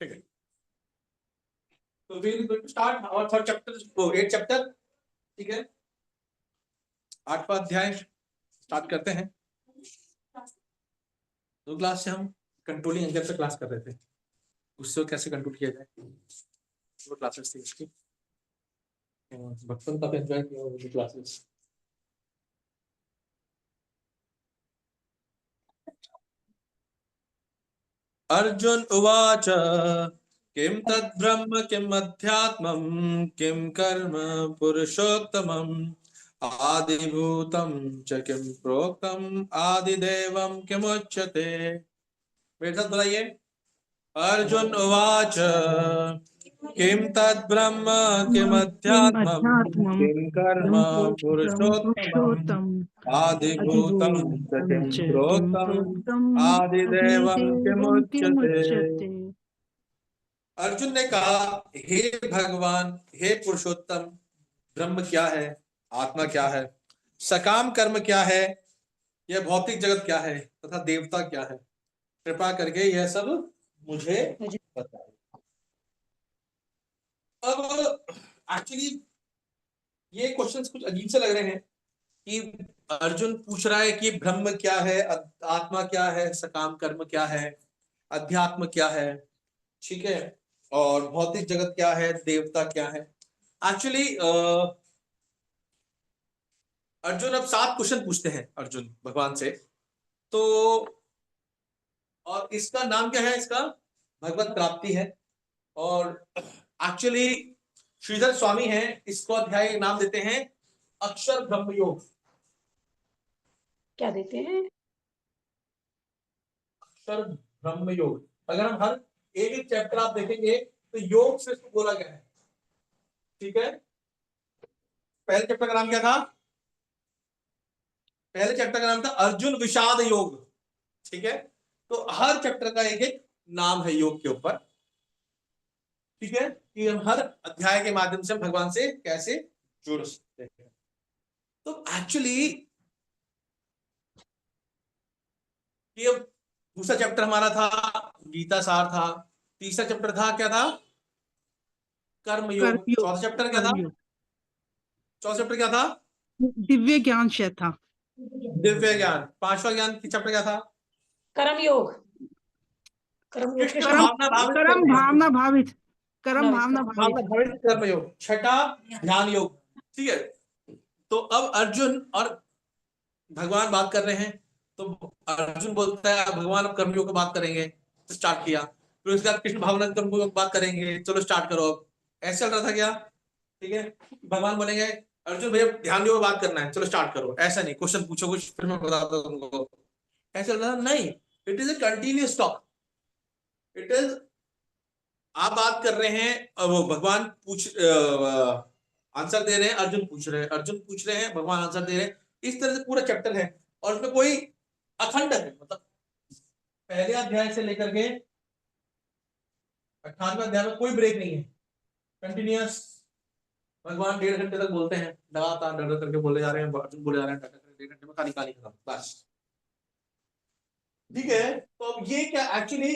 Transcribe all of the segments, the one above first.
ठीक है, तो we will start our third chapter, 8 chapter. ठीक है, 8वां अध्याय स्टार्ट करते हैं। दो क्लास से हम कंट्रोलिंग एंगर पे क्लास कर रहे थे, उससे कैसे कंट्रोल किया जाए, वो क्लासेस थी इसकी। बचपन काफी एंजॉय किया वो क्लासेस। अर्जुन उवाच किं तद्ब्रह्म किम् अध्यात्मम् किं कर्म पुरुषोत्तमम् आदिभूतं च किं प्रोक्तम् आदिदेवं किमुच्यते। मेरे साथ बताइए। अर्जुन उवाच किं तद्ब्रह्म किम् अध्यात्मम् किं कर्म पुरुषोत्तमम् आदिभूतं च किं प्रोक्तम् आदिदेवं किमुच्यते। अर्जुन ने कहा, हे भगवान, हे पुरुषोत्तम, ब्रह्म क्या है, आत्मा क्या है, सकाम कर्म क्या है, यह भौतिक जगत क्या है तथा देवता क्या है, कृपा करके यह सब मुझे बताइए। अब एक्चुअली ये क्वेश्चंस कुछ अजीब से लग रहे हैं कि अर्जुन पूछ रहा है कि ब्रह्म क्या है, आत्मा क्या है, सकाम कर्म क्या है, अध्यात्म क्या है, ठीक है, और भौतिक जगत क्या है, देवता क्या है। एक्चुअली अर्जुन अब 7 क्वेश्चन पूछते हैं अर्जुन भगवान से। तो और इसका नाम क्या है, इसका भगवत प्राप्ति है। और एक्चुअली श्रीधर स्वामी है, इसको अध्याय का नाम देते हैं अक्षर ब्रह्म योग। क्या देते हैं? अक्षर ब्रह्म योग। अगर हम हर एक चैप्टर आप देखेंगे तो योग से इसको बोला गया है। ठीक है, पहले चैप्टर का नाम क्या था? पहले चैप्टर का नाम था अर्जुन विषाद योग। ठीक है, तो हर चैप्टर का एक एक नाम है योग के ऊपर। ठीक है, कि हम हर अध्याय के माध्यम से भगवान से कैसे जुड़ सकते हैं। तो एक्चुअली ये दूसरा चैप्टर हमारा था गीता सार था। तीसरा चैप्टर था क्या था? कर्म योग। कर्मयोग। चौथा चैप्टर क्या था? कर्मयोग चौथा चैप्टर क्या था? दिव्य ज्ञान शायद था। दिव्य ज्ञान। पांचवा ज्ञान की चैप्टर क्या था? कर्म योग। कर्म योग कृष्ण कर्म भावना भावित कर्म कर्म योग। भावना भावित कर्म भावना भावना भावित। भावित कर्म योग। छठा ध्यान योग। ठीक है, तो अब अर्जुन और भगवान बात कर रहे हैं। तो अर्जुन बोलता है भगवान अब कर्मयोग की बात करेंगे, तो स्टार्ट किया। फिर उसके बाद कृष्ण भावना कर्मयोग की बात करेंगे, चलो स्टार्ट करो। अब ऐसे चल रहा था क्या? ठीक है, भगवान बोलेंगे अर्जुन भैया ध्यान योग बात करना है, चलो स्टार्ट करो। ऐसा नहीं क्वेश्चन पूछो कुछ फिर मैं बताता हूं तुमको। ऐसा चल रहा था नहीं। It is a continuous talk. It is, आप बात कर रहे हैं और वो भगवान आंसर दे रहे हैं, अर्जुन पूछ रहे हैं, अर्जुन पूछ रहे हैं, भगवान आंसर दे रहे हैं। इस तरह से पूरा चैप्टर है और उसमें कोई अखंड है, मतलब पहले अध्याय से लेकर के 18वें अध्याय में कोई ब्रेक नहीं है। कंटिन्यूअस भगवान 1.5 घंटे तक बोलते हैं, लगातार डर करके बोले जा रहे हैं, अर्जुन बोले जा रहे हैं, 1.5 घंटे में कहानी कहानी खत्म बस। ठीक है, तो अब ये क्या एक्चुअली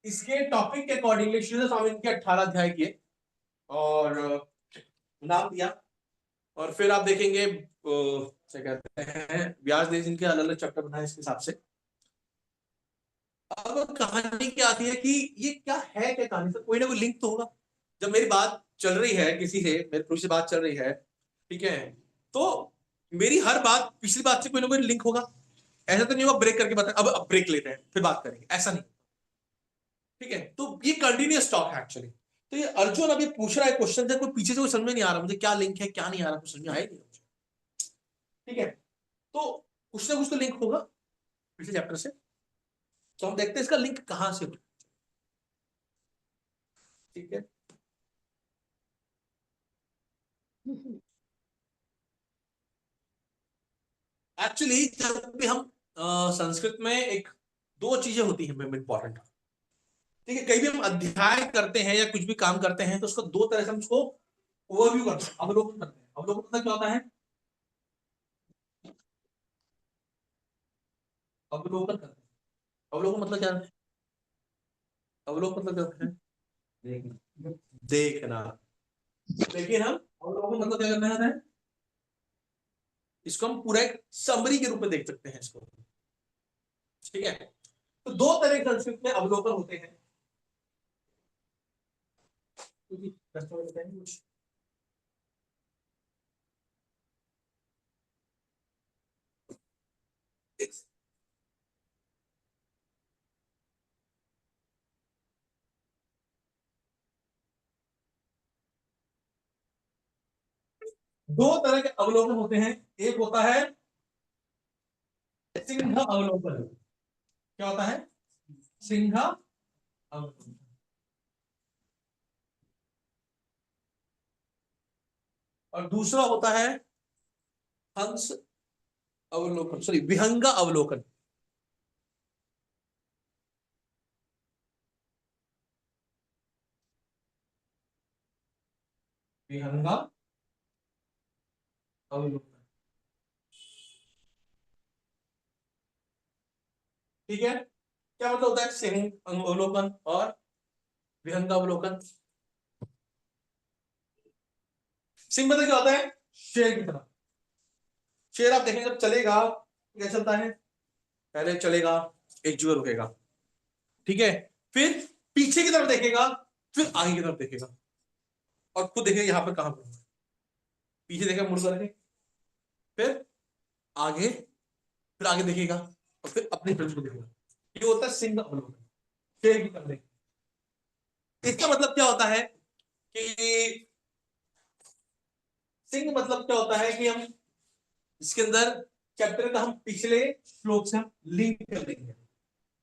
इसके टॉपिक के अकॉर्डिंगली श्रीधर स्वामी के 18 अध्याय किए और नाम दिया। और फिर आप देखेंगे क्या कहते हैं, व्यास देव जिनके अलग अलग चैप्टर बनाए इसके हिसाब से। अब कहानी क्या आती है कि ये क्या है, क्या कहानी से कोई ना कोई लिंक तो होगा। जब मेरी बात चल रही है किसी से, मेरे पुरुष से बात चल रही है, ठीक है, तो मेरी हर बात पिछली बात से कोई ना कोई लिंक होगा। ऐसा तो नहीं होगा ब्रेक करके बता अब ब्रेक लेते हैं फिर बात करेंगे, ऐसा नहीं। ठीक है, तो ये कंटिन्यूअस टॉक है एक्चुअली। तो ये अर्जुन अभी पूछ रहा है क्वेश्चन है, कोई पीछे से कोई समझ में नहीं आ रहा मुझे क्या लिंक है क्या नहीं आ रहा, कुछ समझ में आया नहीं मुझे। ठीक है, तो कुछ ना कुछ तो लिंक होगा पिछले चैप्टर से। तो हम देखते हैं इसका लिंक कहां से। ठीक है, एक्चुअली जब भी हम संस्कृत में एक दो चीजें होती हैं इंपॉर्टेंट। ठीक है, कहीं भी हम अध्याय करते हैं या कुछ भी काम करते हैं तो उसको दो तरह से हम उसको ओवरव्यू करते हैं, अवलोकन करते हैं। अवलोकन मतलब क्या होता है? अवलोकन करते हैं। अवलोकन मतलब क्या है? अवलोकन मतलब क्या है? देखना। लेकिन हम अवलोकन मतलब क्या करना है? इसको हम पूरा एक समरी के रूप में देख सकते हैं इसको। ठीक है, तो दो तरह के संस्कृत में अवलोकन होते हैं। कुछ दो तरह के अवलोकन होते हैं। एक होता है सिंह अवलोकन। क्या होता है? सिंह अवलोकन। और दूसरा होता है हंस अवलोकन, सॉरी विहंगा अवलोकन। विहंगा अवलोकन। ठीक है, क्या मतलब होता है सिंह अवलोकन और विहंगा अवलोकन? सिंह मतलब क्या होता है? शेर की तरह। शेर आप देखेंगे जब चलेगा क्या चलता है? पहले चलेगा, एक जगह रुकेगा, ठीक है, फिर पीछे की तरफ देखेगा, फिर आगे की तरफ देखेगा, और खुद देखेगा यहां पर कहां पर। पीछे देखेगा मुड़ करके, फिर आगे, फिर आगे देखेगा, और फिर अपनी फिल्म को देखेगा। ये होता है सिंह अवलोकन, शेर की तरफ देखेगा। इसका मतलब क्या होता है कि सिंह मतलब क्या होता है कि हम इसके अंदर चैप्टर का हम पिछले श्लोक से हम लिंक कर देंगे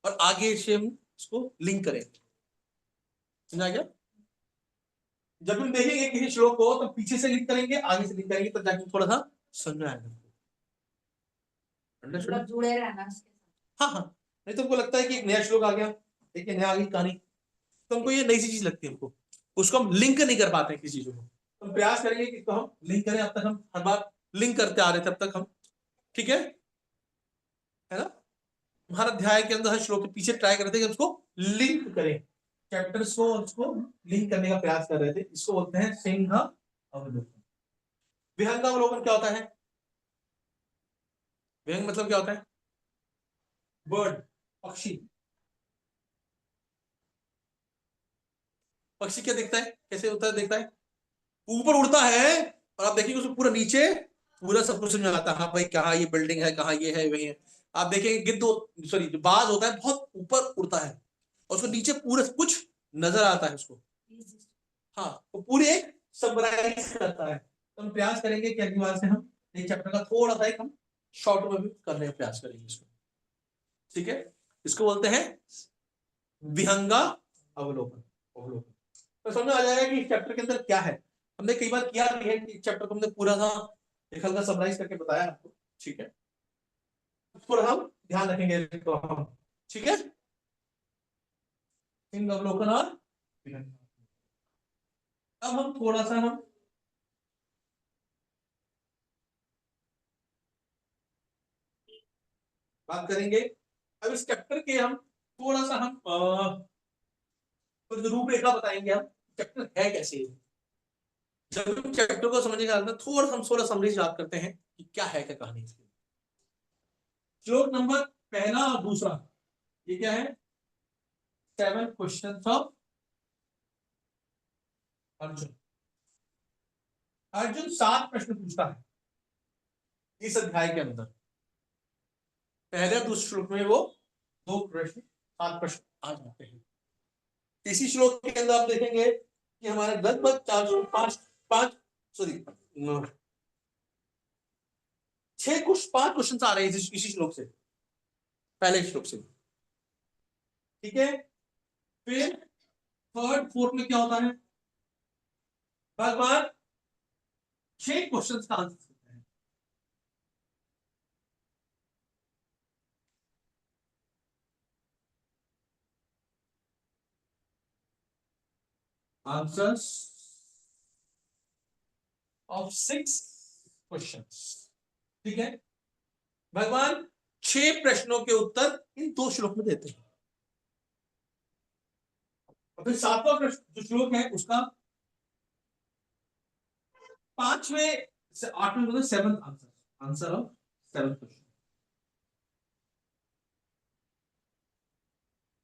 और आगे से हम इसको लिंक करेंगे। समझा गया? जब हम देखेंगे किसी श्लोक को तो पीछे से लिंक करेंगे, आगे से लिंक करेंगे, तो जाके थोड़ा सा समझ आएगा। मतलब जुड़े रहना उसके साथ। हाँ हाँ, नहीं तो हमको लगता है कि एक नया श्लोक आ गया, एक नया आ गई कहानी, तो हमको ये नई सी चीज लगती है हमको, उसको हम लिंक नहीं कर पाते हैं किसी चीजों को। तो हम प्रयास करेंगे कि इसको हम लिंक करें, अब तक हम हर बार लिंक करते आ रहे थे, अब तक हम, ठीक है ना? हर अध्याय के अंदर हर श्लोक के पीछे ट्राई करते हैं कि उसको लिंक करें, चैप्टर्स को उसको लिंक करने का प्रयास कर रहे थे। इसको बोलते हैं सिंह अवलोकन। विहंग अवलोकन क्या होता है? विहंग मतलब क्या होता है? बर्ड, पक्षी। पक्षी क्या दिखता है, कैसे होता है, देखता है ऊपर उड़ता है, और आप देखिए उसको पूरा नीचे पूरा सब कुछ समझ में आता है। हाँ भाई, कहाँ ये बिल्डिंग है, कहाँ ये है, वही है। आप देखेंगे गिद्ध, सॉरी जो बाज होता है बहुत ऊपर उड़ता है, और उसको नीचे पूरा कुछ नजर आता है उसको। हाँ, वो पूरे एक समराइज करता है। तो हम प्रयास करेंगे कि अगली बार से हम एक चैप्टर का थोड़ा सा एक हम शॉर्ट में भी करने का प्रयास करेंगे इसको। ठीक है, इसको बोलते हैं विहंगा अवलोकन। अवलोकन तो समझ आ जाएगा कि इस चैप्टर के अंदर क्या है। हमने कई बार किया भी है कि चैप्टर को हमने पूरा सा एक हल्का समराइज करके बताया आपको, ठीक है, उसको हम ध्यान रखेंगे तो हम, ठीक है, इन अवलोकन और विहंगा। अब हम थोड़ा सा हम बात करेंगे। अब इस चैप्टर के हम थोड़ा सा हम कुछ रूपरेखा बताएंगे, हम चैप्टर है कैसे। जब हम चैप्टर को समझने का थोड़ा हम थोड़ा समरी याद करते हैं कि क्या है, क्या कहानी इसकी। श्लोक नंबर पहला और दूसरा, ये क्या है? 7 क्वेश्चन ऑफ अर्जुन। अर्जुन 7 प्रश्न पूछता है इस अध्याय के अंदर। पहले और दूसरे श्लोक में वो 2 प्रश्न, 7 प्रश्न आ जाते हैं। इसी श्लोक के अंदर आप देखेंगे कि हमारे लगभग 405 5 सॉरी 6 कुछ 5 क्वेश्चन आ रहे हैं इसी श्लोक से, पहले श्लोक से। ठीक है, फिर थर्ड फोर्थ में क्या होता है? भगवान 6 क्वेश्चन का आंसर देते हैं। Answers of 6 questions. ठीक है, भगवान 6 प्रश्नों के उत्तर इन 2 श्लोक में देते हैं। और फिर 7वां प्रश्न जो श्लोक है उसका 5वें से 8वें मतलब 7th answer of 7th question.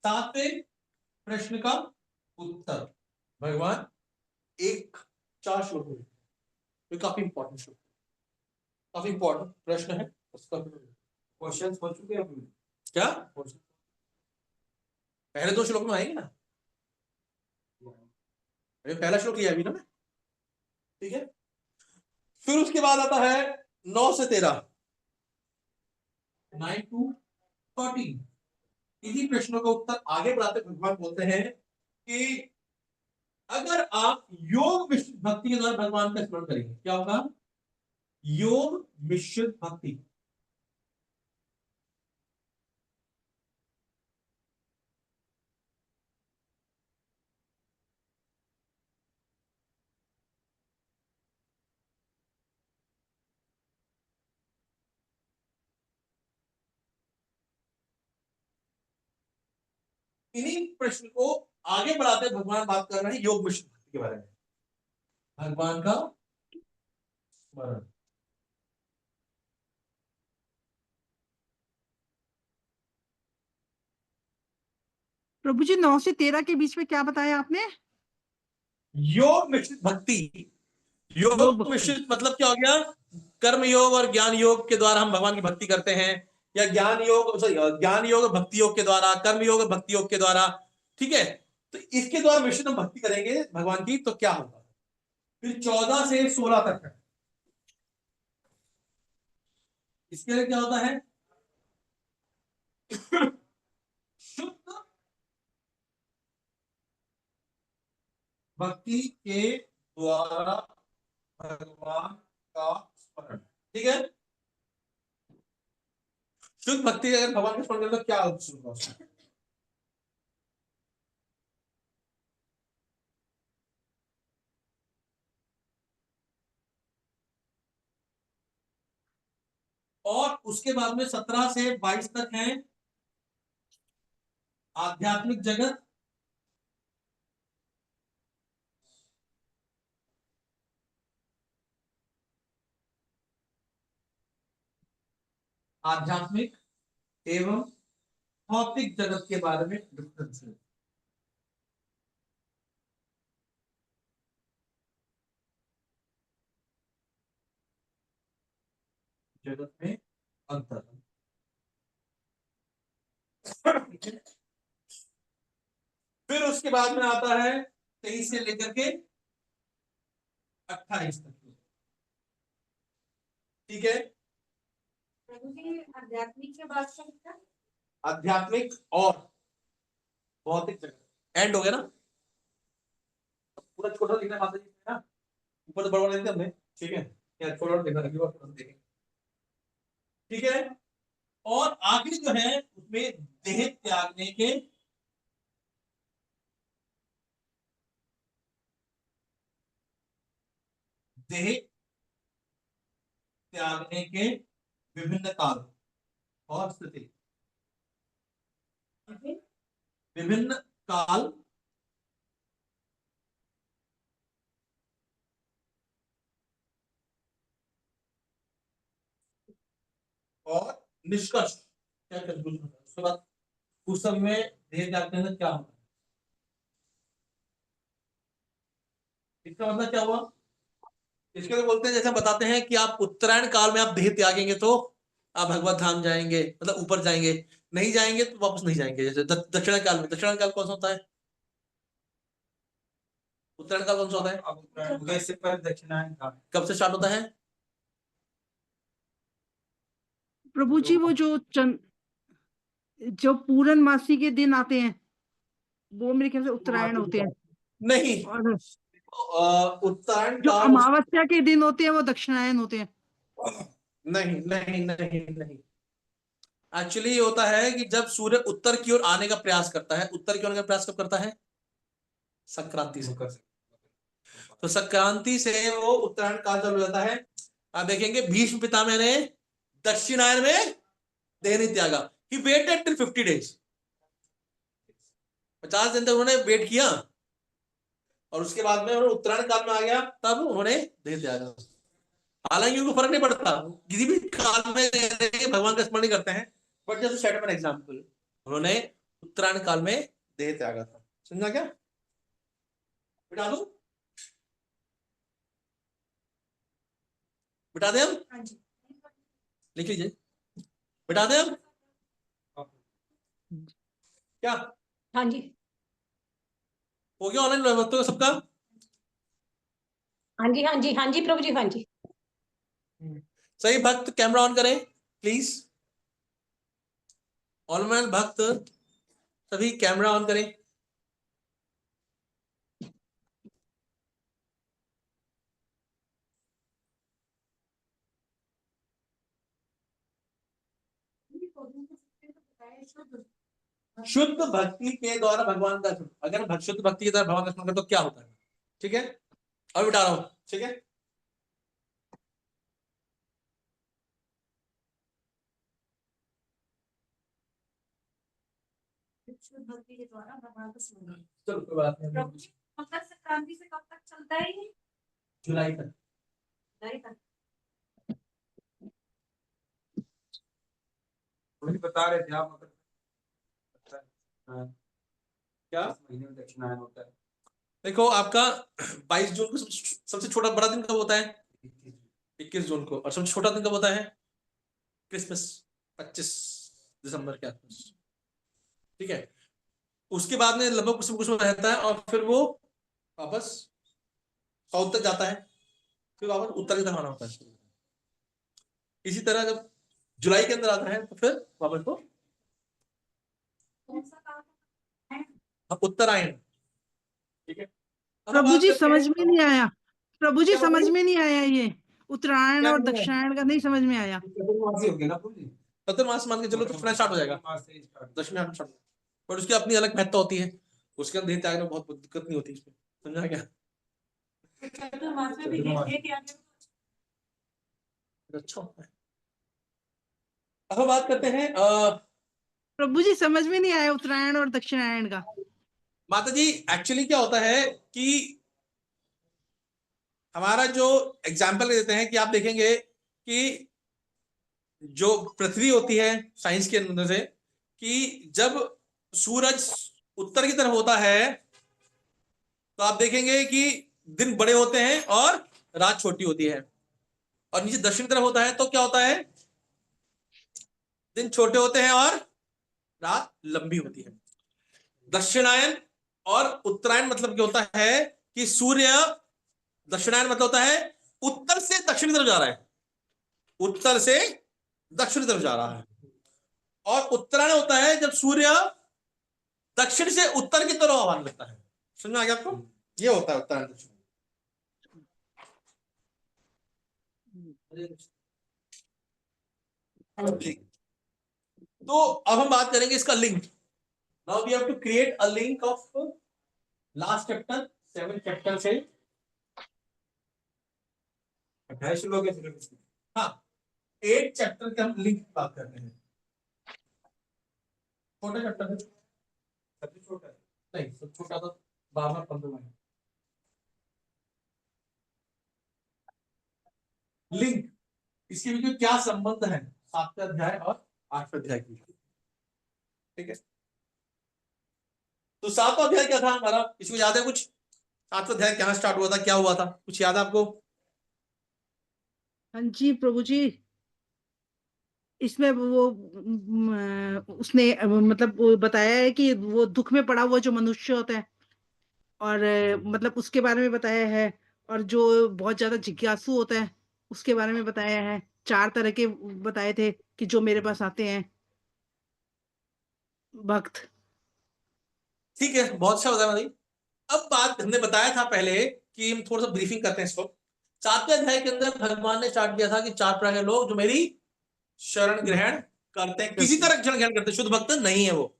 7वें प्रश्न का उत्तर भगवान एक 4 श्लोक में, ये काफी इंपॉर्टेंट श्लोक, काफी इंपॉर्टेंट प्रश्न है उसका। क्वेश्चंस हो चुके हैं क्या पहले 2 श्लोक में आएंगे ना, अरे पहला श्लोक लिया अभी ना मैं, ठीक है। फिर उसके बाद आता है 9 से 13, 9 to 14। इन्हीं प्रश्नों का उत्तर आगे बढ़ाते भगवान बोलते हैं कि अगर आप योग मिश्रित भक्ति के द्वारा भगवान का स्मरण करेंगे, क्या होगा? योग मिश्रित भक्ति। इन्हीं प्रश्न को आगे बढ़ाते भगवान बात कर रहे हैं योग मिश्रित भक्ति के बारे में, भगवान का स्मरण। प्रभु जी 9 से 13 के बीच में क्या बताया आपने? योग मिश्रित भक्ति। योग योग भक्ति। मिश्रित मतलब क्या हो गया? कर्म योग और ज्ञान योग के द्वारा हम भगवान की भक्ति करते हैं, या ज्ञान योग, सॉरी ज्ञान योग और भक्ति योग के द्वारा, कर्म योग और भक्ति योग के द्वारा, ठीक है। तो इसके द्वारा मिश्रित हम भक्ति करेंगे भगवान की तो क्या होगा? फिर 14 से 16 तक है, इसके लिए क्या होता है? शुद्ध भक्ति के द्वारा भगवान का स्मरण, ठीक है। शुद्ध भक्ति अगर भगवान का स्मरण करें तो क्या होगा? और उसके बाद में 17 से 22 तक है आध्यात्मिक जगत, आध्यात्मिक एवं भौतिक जगत के बारे में डिफरेंस है। जगत में अंतर। फिर उसके बाद में आता है 23 से लेकर के 28 तक, ठीक है। प्रभु जी आध्यात्मिक के बाद से क्या? आध्यात्मिक और भौतिक जगत एंड हो गया ना, पूरा छोटा लिखना माता जी ना, ऊपर तो बड़ा लेते हमने, ठीक है। या छोटा लिखना, अगली बार छोटा देखेंगे, ठीक है। और आखिरी जो है उसमें देह त्यागने के विभिन्न काल और स्थिति, विभिन्न काल और निष्कर्ष, क्या कंक्लूजन होता है उसके बाद उस समय में देह त्याग के अंदर क्या होता है? इसका मतलब क्या हुआ? इसके लिए बोलते हैं, जैसे बताते हैं कि आप उत्तरायण काल में आप देह त्यागेंगे तो आप भगवत धाम जाएंगे, मतलब ऊपर जाएंगे, नहीं जाएंगे तो वापस नहीं जाएंगे। जैसे दक्षिण काल में, दक्षिण काल कौन सा होता है? उत्तरायण काल कौन सा होता है? उदय से पहले दक्षिणायन का कब से स्टार्ट होता है? प्रभु जी वो जो पूर्णमासी के दिन आते हैं वो मेरे ख्याल से उत्तरायण होते हैं, नहीं, और उत्तरायण जो काल अमावस्या के दिन होते हैं वो दक्षिणायन होते हैं। नहीं नहीं नहीं नहीं, एक्चुअली ये होता है कि जब सूर्य उत्तर की ओर आने का प्रयास करता है, उत्तर की ओर आने का प्रयास कब करता है? संक्रांति से। तो संक्रांति से वो उत्तरायण काल चालू हो जाता है। आप देखेंगे भीष्म पितामह ने दक्षिणायन में देह नहीं त्यागा, ही वेटेड टिल 50 days। 50 दिन तक उन्होंने वेट किया और उसके बाद में उन्होंने उत्तरायण काल में आ गया, तब उन्होंने देह त्यागा। हालांकि उनको फर्क नहीं पड़ता, किसी भी काल में भगवान का स्मरण नहीं करते हैं, बट जैसे सेट एन एग्जाम्पल, उन्होंने उत्तरायण काल में देह त्यागा था। समझा क्या? बिठा दो, बिठा दें हम, हाँ जी। लिख लीजिए, बिठा दें हम क्या? हाँ जी। हो गया ऑनलाइन भक्तों का सबका? हाँ जी, हाँ जी, हाँ जी प्रभु जी, हाँ जी। सही भक्त कैमरा ऑन करें प्लीज। ऑनलाइन भक्त सभी कैमरा ऑन करें। शुद्ध भक्ति के द्वारा भगवान का, अगर शुद्ध भक्ति के द्वारा भगवान का स्मरण करें तो क्या होता है? ठीक है, और बिठा रहा हूं, ठीक है। भक्ति के द्वारा भगवान को स्मरण। चलो कोई बात नहीं, मकर संक्रांति से कब तक चलता है ये? जुलाई तक। जुलाई तक। वही बता रहे थे आप, मतलब हाँ। क्या? इस महीने में दक्षिणायन होता है। देखो आपका 22 जून को सबसे छोटा बड़ा दिन कब होता है? 21 जून को। और सबसे छोटा दिन कब होता है? क्रिसमस, 25 दिसंबर के आसपास। ठीक है, उसके बाद में लगभग कुछ रहता है और फिर वो वापस साउथ तक जाता है, फिर वापस उत्तर की तरफ आना होता है। इसी तरह जब जुलाई के अंदर आता है तो फिर वापस को कौन सा काम है? उत्तरायण। ठीक है, अब प्रभु बात जी करते समझ हैं, में नहीं आया, प्रभु जी क्या समझ बताइए? में नहीं आया, ये उत्तरायण क्या और नहीं है? दक्षिणायन का नहीं समझ में आया। चतुर्मासी हो गया ना प्रभु जी। चतुर्मास मान के चलो तो फिर स्टार्ट हो जाएगा, चतुर्मास से start। दशमी आठ स्टार्ट, पर उसकी अपनी अलग महत्ता होती है, उसके अंदर देह त्याग में बहुत दिक्कत नहीं होती इसमें। समझा क्या? चतुर्मास में भी ये क्या है? अच्छा होता है। अब हम बात करते हैं प्रभु जी समझ में नहीं आया उत्तरायण और दक्षिणायन का। माता जी एक्चुअली क्या होता है कि हमारा जो एग्जाम्पल देते हैं कि आप देखेंगे कि जो पृथ्वी होती है साइंस के अंदर से, कि जब सूरज उत्तर की तरफ होता है तो आप देखेंगे कि दिन बड़े होते हैं और रात छोटी होती है, और नीचे दक्षिण तरफ होता है तो क्या होता है? दिन छोटे होते हैं और रात लंबी होती है। दक्षिणायन और उत्तरायण मतलब क्या होता है कि सूर्य, दक्षिणायन मतलब होता है उत्तर से दक्षिण तरफ जा रहा है, उत्तर से दक्षिण तरफ जा रहा है, और उत्तरायण होता है जब सूर्य दक्षिण से उत्तर की तरफ आवाज लगता है। समझ में आ गया आपको? ये होता है उत्तरायण दक्षिण। तो अब हम बात करेंगे इसका link. Now we have to create a link of last chapter 7 chapter से। 28 श्लोक है सिर्फ। हाँ, 8 चैप्टर के हम लिंक की बात करते हैं। छोटा चैप्टर है, सबसे छोटा है। नहीं सब छोटा तो 12-15 में। लिंक, इसके बीच में क्या संबंध है 7वें अध्याय और 8वें अध्याय की? ठीक है, तो 7वां अध्याय क्या था हमारा, इसको याद है कुछ? 7वां अध्याय कहां स्टार्ट हुआ था, क्या हुआ था, कुछ याद है आपको? हाँ जी प्रभु जी, इसमें वो उसने मतलब वो बताया है कि वो दुख में पड़ा हुआ जो मनुष्य होता है, और मतलब उसके बारे में बताया है, और जो बहुत ज्यादा जिज्ञासु होता है उसके बारे में बताया है। 4 तरह के बताए थे कि जो मेरे पास आते हैं भक्त। ठीक है, बहुत अच्छा बताया भाई। अब बात हमने बताया था पहले कि हम थोड़ा सा ब्रीफिंग करते हैं इसको। 7वें अध्याय के अंदर भगवान ने स्टार्ट किया था कि 4 प्रकार के लोग जो मेरी शरण ग्रहण करते हैं, किसी तरह शरण ग्रहण करते हैं, शुद्ध भक्त नहीं है वो,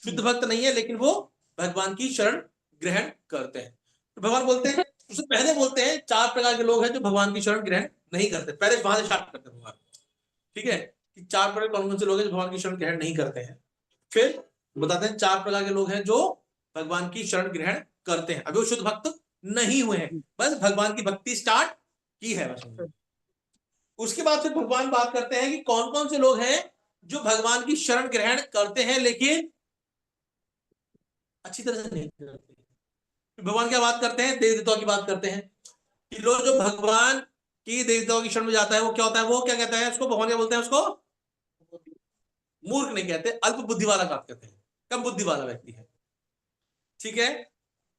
शुद्ध भक्त नहीं है, लेकिन वो भगवान की शरण ग्रहण करते हैं। तो भगवान बोलते हैं, उससे पहले बोलते हैं 4 प्रकार के लोग हैं जो भगवान की शरण ग्रहण नहीं करते, पहले वहां से स्टार्ट करते हैं भगवान। ठीक है, कि 4 प्रकार कौन कौन से लोग हैं जो भगवान की शरण ग्रहण नहीं करते हैं। फिर बताते हैं 4 प्रकार के लोग हैं जो भगवान की शरण ग्रहण करते हैं, अभी वो शुद्ध भक्त नहीं हुए हैं, बस भगवान की भक्ति स्टार्ट की है बस। उसके बाद फिर भगवान बात करते हैं कि कौन कौन से लोग हैं जो भगवान की शरण ग्रहण करते हैं लेकिन अच्छी तरह से नहीं करते। भगवान क्या बात करते हैं, देवी देवताओं की बात करते हैं कि लोग जो भगवान की देवी देवताओं की शरण में जाता है वो क्या होता है, वो क्या कहता है उसको, भगवान क्या बोलते हैं उसको, मूर्ख नहीं कहते, अल्प बुद्धि वाला बात कहते हैं, कम बुद्धि वाला व्यक्ति है, ठीक है।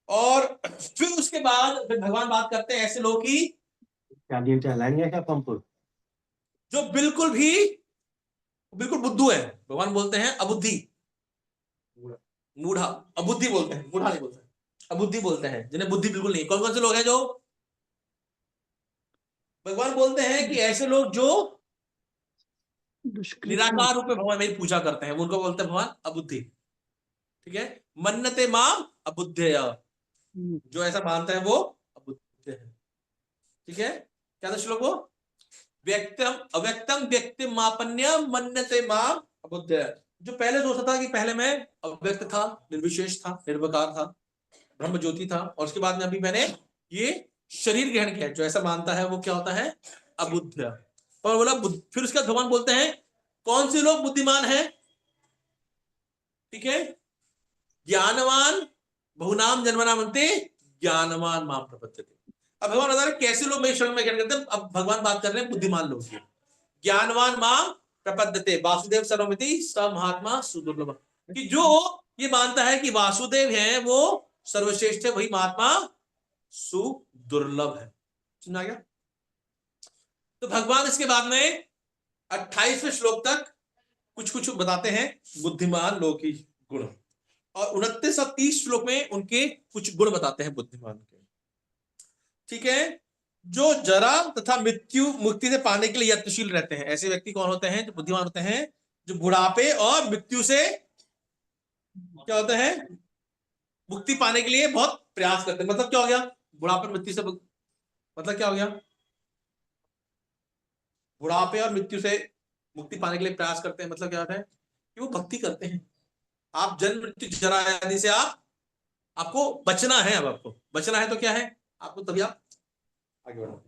और फिर उसके बाद फिर भगवान बात करते हैं ऐसे लोग की क्या दिन चलाएंगे क्या पंप? जो बिल्कुल बुद्धू है, भगवान बोलते हैं अबुद्धि, मूढ़ा, अबुद्धि बोलते हैं, मूढ़ा नहीं बोलते हैं, अबुद्धि बोलते हैं, जिन्हें बुद्धि बिल्कुल नहीं। कौन कौन से लोग हैं जो भगवान बोलते हैं कि ऐसे लोग जो दुष्कृति। निराकार रूप में भगवान मेरी पूजा करते हैं, उनको बोलते हैं भगवान अबुद्धि, ठीक है। मन्नते माम अबुद्धय, जो ऐसा मानता है वो अबुद्ध है, ठीक है। क्या था श्लोक वो, व्यक्तम अव्यक्तम व्यक्ति मापन्य मन्नते माम अबुद्धय। जो पहले सोचता था कि पहले मैं अव्यक्त था, निर्विशेष था, निर्विकार था, ब्रह्म ज्योति था, और उसके बाद में अभी मैंने ये शरीर ग्रहण किया, जो ऐसा मानता है वो क्या होता है, अबुद्ध। और बोला फिर उसके बाद भगवान बोलते हैं कौन से लोग बुद्धिमान हैं, ठीक है। ज्ञानवान बहुनाम जन्मनाम अंते ज्ञानवान माम प्रपद्यते। अब भगवान बता रहे कैसे लोग मेरे शरण में ग्रहण करते हैं, अब भगवान बात कर रहे हैं बुद्धिमान लोग की। ज्ञानवान माम प्रपद्यते वासुदेव सर्वमिति स महात्मा सुदुर्लभ, कि जो ये मानता है कि वासुदेव है वो सर्वश्रेष्ठ है, वही महात्मा सुदुर्लभ है। सुना गया। तो भगवान इसके बाद में 28वें श्लोक तक कुछ कुछ बताते हैं बुद्धिमान लोग की गुण, और 29 और 30 श्लोक में उनके कुछ गुण बताते हैं बुद्धिमान के, ठीक है। जो जरा तथा मृत्यु मुक्ति से पाने के लिए यत्नशील रहते हैं, ऐसे व्यक्ति कौन होते हैं जो बुद्धिमान होते हैं, जो बुढ़ापे और मृत्यु से क्या होते हैं, मुक्ति पाने के लिए बहुत प्रयास करते हैं। मतलब क्या हो गया, बुढ़ापे मृत्यु से मतलब क्या हो गया, बुढ़ापे और मृत्यु से मुक्ति पाने के लिए प्रयास करते हैं, मतलब क्या होता है कि वो भक्ति करते हैं। आप जन्म मृत्यु जरा आदि से आपको बचना है, अब आपको बचना है तो क्या है आपको, तभी आप आगे बढ़ो।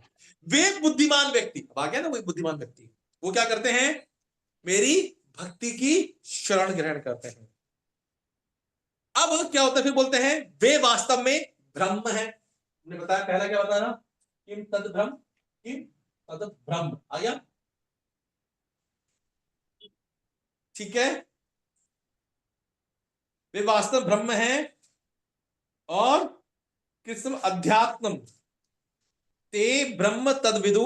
वे बुद्धिमान व्यक्ति, अब आ गया ना, वही बुद्धिमान व्यक्ति, वो क्या करते हैं, मेरी भक्ति की शरण ग्रहण करते हैं। अब क्या होता है, फिर बोलते हैं वे वास्तव में ब्रह्म है। हमने बताया पहला क्या बताया, किम तद ब्रह्म, किम तद ब्रह्म, आ गया, ठीक है। वे वास्तव ब्रह्म है और कृष्ण अध्यात्म ते ब्रह्म तद विदु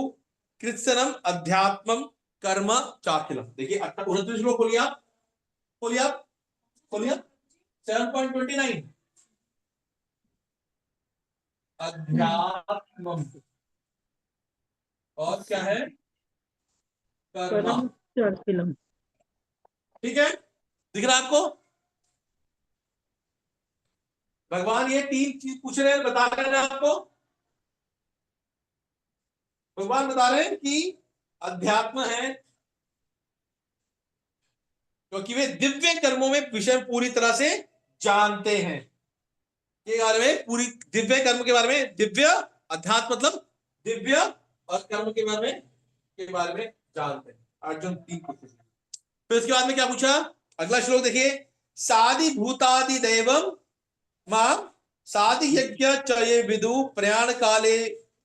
कृत्सनम अध्यात्मम कर्म चाखिलम। देखिए 29 श्लोक खोलिए आप, खोलिए आप, खोलिए 7.29, अध्यात्मम और क्या है, कर्म, फिल्म। ठीक है। दिख रहा है आपको, भगवान ये 3 चीज पूछ रहे हैं, बता रहे हैं आपको। भगवान बता रहे हैं कि अध्यात्म है क्योंकि वे दिव्य कर्मों में विषय पूरी तरह से जानते हैं, के बारे में, पूरी दिव्य कर्म के बारे में, दिव्य अध्यात्म मतलब दिव्य, और कर्म के बारे में जानते हैं। अर्जुन 3 पूछे। फिर उसके बाद में क्या पूछा, अगला श्लोक देखिए, सादि भूतादि दैवम माम सादि यज्ञ चये विदु प्रयाण काले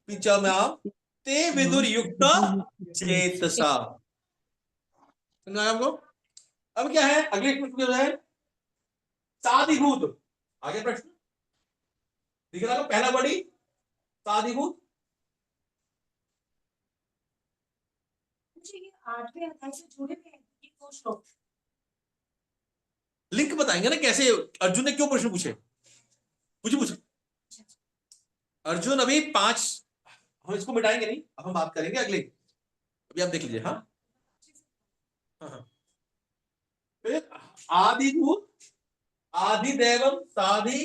पिचमाम ते विदुर युक्त चेतसा। समझ आया आपको। अब क्या है, अगले प्रश्न जो है साधिभूत, आगे प्रश्न दिख रहा है पहला बड़ी साधिभूत, मुझे ये 8वें अध्याय से जुड़े हुए हैं ये 2 श्लोक। लिंक बताएंगे ना कैसे अर्जुन ने क्यों प्रश्न पूछे, पूछे अर्जुन अभी 5, हम इसको मिटाएंगे नहीं, अब हम बात करेंगे अगले, अभी आप देख लीजिए। हाँ हाँ हाँ। फिर आदिभूत आदिदेवम साधि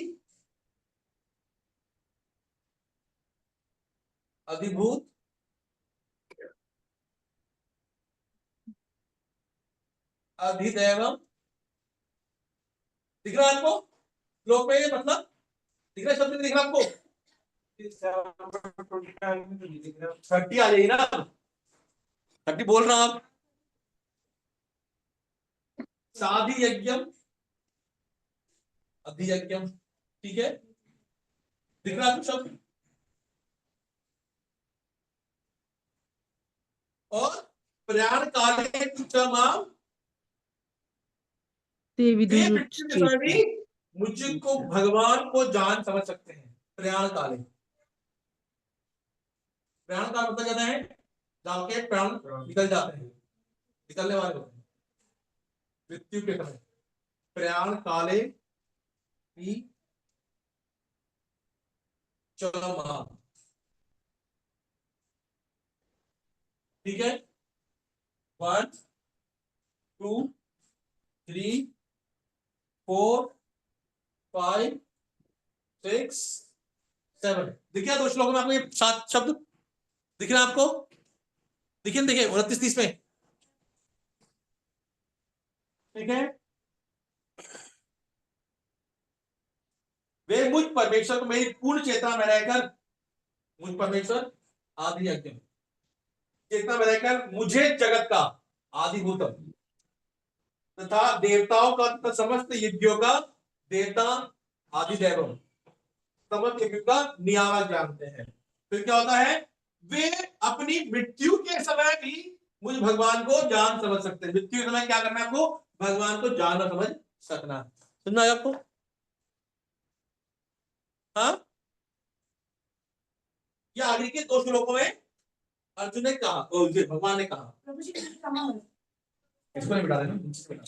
अधिभूत अधिदेवम, दिख रहा है आपको, श्लोक में मतलब दिख रहा है, शब्द नहीं दिख रहा आपको? 30 आ जाइए ना, 30 बोल रहा हूं आप। साधि यज्ञम अधियज्ञम, ठीक है, दिख रहा आपको शब्द? और प्रयाण काले माम, ते वे विदुर मृत्यु के समय भी मुझको भगवान को जान समझ सकते हैं। प्रयाण काले, प्रयाण काल मतलब कहते हैं जहाँ के प्राण निकल जाते हैं, निकलने वाले होते हैं मृत्यु के समय। प्रयाण काले भी चमा, ठीक है, 1 2 3 4 5 6 7, देखिए दो श्लोकों में आपको ये 7 शब्द दिख रहे हैं आपको? देखिए देखिए 29-30 में, ठीक है। वे मुझ परमेश्वर को मेरी पूर्ण चेतना में रहकर, मुझ परमेश्वर आदि यज्ञ चेतना में रहकर मुझे जगत का आदिभूतम तथा देवताओं का तथा समस्त यज्ञों का देवता आदिदेवम, समस्त यज्ञों का नियामक जानते हैं। फिर क्या होता है? वे अपनी मृत्यु के समय भी मुझ भगवान को जान समझ सकते हैं। मृत्यु के समय क्या करना है आपको? भगवान को जानना समझ सकना। सुनना है आपको? हाँ, या आगे के 2 श्लोकों में अर्जुन ने कहा, भगवान ने कहा, प्रभु जी कहाँ है? इसको नहीं बिठा देना, नीचे बिठा देना।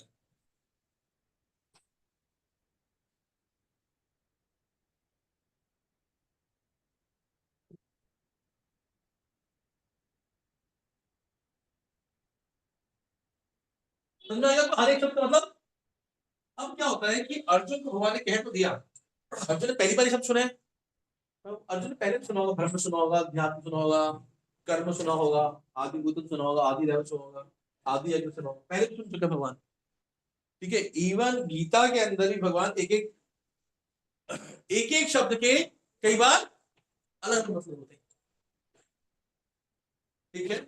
समझ में आएगा आपको? हर एक शब्द का मतलब। अब क्या होता है कि अर्जुन को भगवान ने कह तो दिया, अर्जुन ने पहली बार ये शब्द सुने, तो अर्जुन ने पहले भी सुना होगा, ब्रह्म सुना होगा, ध्यान सुना होगा, कर्म सुना होगा, आदि भूतम सुना होगा, आदि देव सुना होगा, आदि यज्ञ सुना होगा, पहले भी सुन चुके भगवान, ठीक है। इवन गीता के अंदर भी भगवान एक एक शब्द के कई बार अलग मतलब होते हैं, ठीक है।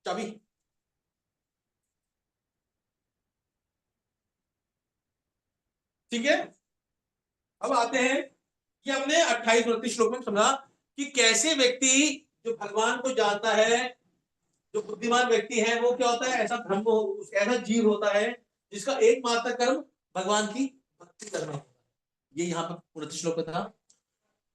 चाबी, ठीक है। अब आते हैं कि हमने 28-29 श्लोक में समझा कि कैसे व्यक्ति जो भगवान को जानता है, जो बुद्धिमान व्यक्ति है, वो क्या होता है? ऐसा धर्म, ऐसा जीव होता है जिसका एकमात्र कर्म भगवान की भक्ति करना होता है। ये यहाँ पर 29 श्लोक में था।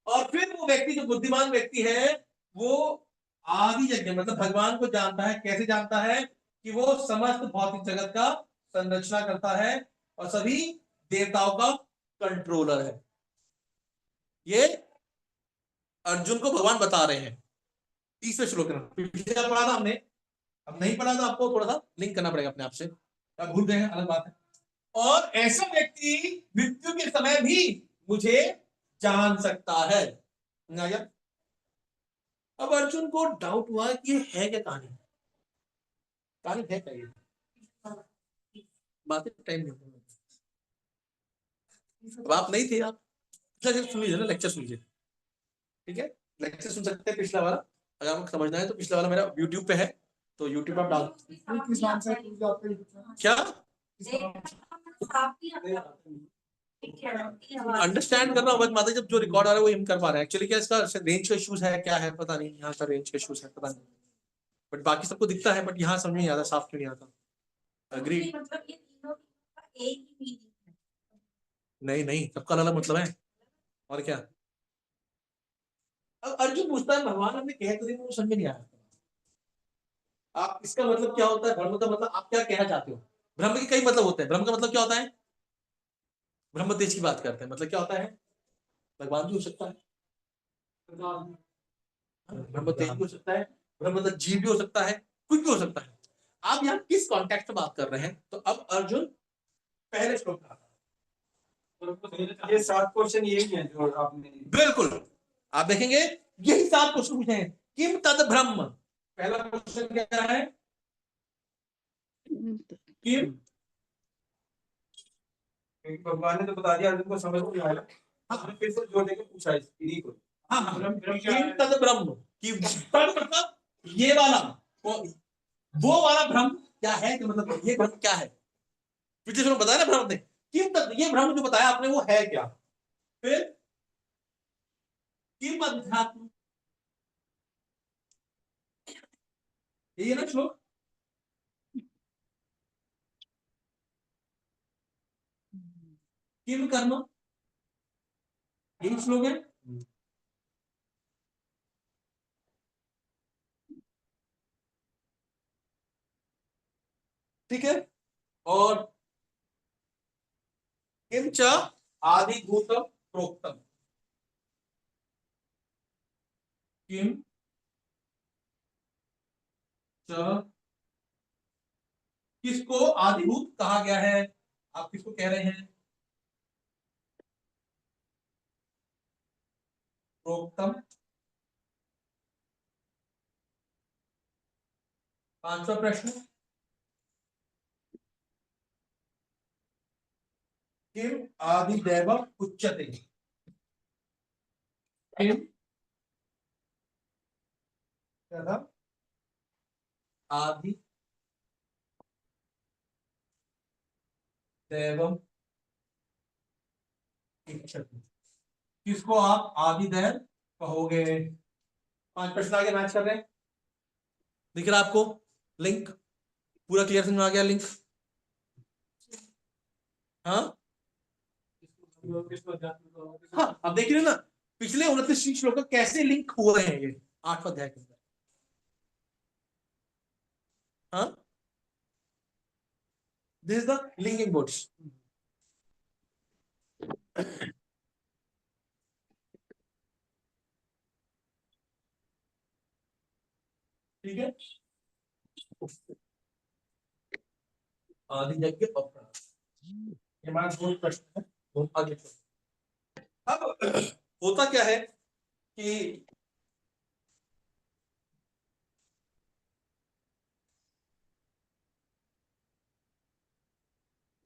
और फिर वो व्यक्ति जो बुद्धिमान व्यक्ति है, वो आदि यज्ञ मतलब भगवान को जानता है। कैसे जानता है? कि वो समस्त भौतिक जगत का संरचना करता है और सभी देवताओं का कंट्रोलर है। ये अर्जुन को भगवान बता रहे हैं 30वें श्लोक में। पिछले पढ़ा था हमने, अब नहीं पढ़ा था आपको थोड़ा सा लिंक करना पड़ेगा अपने आप से, अब भूल गए हैं अलग बात है। और ऐसा व्यक्ति मृत्यु के समय भी मुझे जान सकता है। अब अर्जुन को डाउट हुआ कि ये है क्या कहानी, कहानी है क्या ये? बातें टाइम नहीं होता। अब आप नहीं थे, आप सुन लीजिए ना, लेक्चर सुन लीजिए, ठीक है। लेक्चर सुन सकते हैं पिछला वाला, अगर आपको समझना है तो पिछला वाला मेरा YouTube पे है, तो YouTube पे आप डाल क्या अंडरस्टैंड करना होगा माता, जब जो रिकॉर्ड आ रहा है वो हम कर पा रहे हैं। एक्चुअली क्या इसका रेंज का इश्यूज है, क्या है पता नहीं, यहाँ का रेंज का इश्यूज है पता नहीं, बट बाकी सबको दिखता है, बट यहाँ समझ में नहीं आता, साफ क्यों नहीं आता। अग्री? मतलब ये तीनों का एक ही मीनिंग है। नहीं नहीं, सबका अलग मतलब है, और क्या। अब अर्जुन पूछता है भगवान हमने कह तो दिया, वो समझ में नहीं आया। आप इसका मतलब क्या होता है? ब्रह्म का मतलब आप क्या कहना चाहते हो? ब्रह्म के कई मतलब होते हैं। ब्रह्म का मतलब क्या होता है? ब्रह्म तेज की बात करते हैं, मतलब क्या होता है? भगवान भी हो सकता है, ब्रह्म तेज भी हो सकता है, ब्रह्म मतलब जीव भी हो सकता है, कुछ भी हो सकता है। आप यहाँ किस कॉन्टेक्स्ट में बात कर रहे हैं? तो अब अर्जुन पहले श्लोक का, ये 7 क्वेश्चन यही है जो आपने, बिल्कुल आप देखेंगे यही 7 क्वेश्चन पूछे हैं। किम तद ब्रह्म, पहला क्वेश्चन क्या है कि भगवान ने तो बता दिया, अर्जुन को समझ नहीं आया। हमने फिर से जोड़ देके पूछा इन्हीं को। हाँ हाँ किम तद ब्रह्म कि तद मतलब ये वाला वो वाला भ्रम क्या है, कि मतलब ये भ्रम क्या है, पिछले शुरू बताया ना भ्रम ने, किम तद ये भ्रम जो बताया आपने वो है क्या। फिर किम अध्यात्म, ये ना श्लोक, किम कर्म, यही श्लोक है। ठीक है, और किम च आदिभूतम प्रोक्तम, किम च किसको आदिभूत कहा गया है, आप किसको कह रहे हैं, प्रोक्तम। पांचवा प्रश्न, किम आदिदैवम उच्यते, किम क्या था, आदि दैवम उच्यते, किसको आप आदिदैव कहोगे। पांच प्रश्न आगे मैच कर रहे हैं, दिख रहा है आपको लिंक, पूरा क्लियर समझ में आ गया लिंक। हाँ हाँ, अब देख रहे हो ना पिछले 29 श्लोक कैसे लिंक हुए हैं ये 8वां अध्याय के अंदर। हाँ, this is the linking boards. ठीक है, आदि यज्ञ अपराध, ये हमारा दो प्रश्न है, दो आगे चलो। अब होता क्या है कि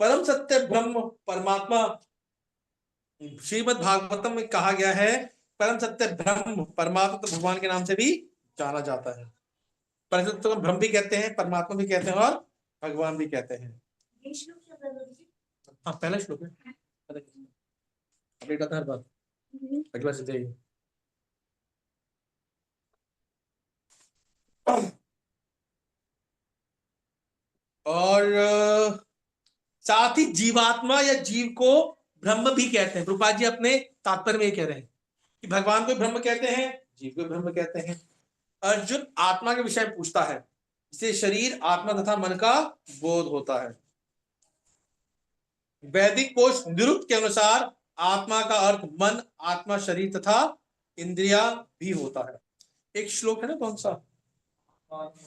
परम सत्य ब्रह्म परमात्मा, श्रीमद् भागवतम में कहा गया है परम सत्य ब्रह्म परमात्मा तो भगवान के नाम से भी जाना जाता है। परम सत्य को ब्रह्म भी कहते हैं, परमात्मा भी कहते हैं और भगवान भी कहते हैं। ये श्लोक क्या कर रहे थे? हाँ पहला श्लोक है, अपडेट आता है हर बात, अगला चलते हैं। और साथ ही जीवात्मा या जीव को ब्रह्म भी कहते हैं। रूपा जी अपने तात्पर्य में ये कह रहे हैं कि भगवान को ब्रह्म कहते हैं, जीव को ब्रह्म कहते हैं। अर्जुन आत्मा के विषय में पूछता है, जिसे शरीर आत्मा तथा मन का बोध होता है। वैदिक कोश निरुक्त के अनुसार आत्मा का अर्थ मन, आत्मा शरीर तथा इंद्रिया भी होता है। एक श्लोक है ना, कौन सा श्लोक,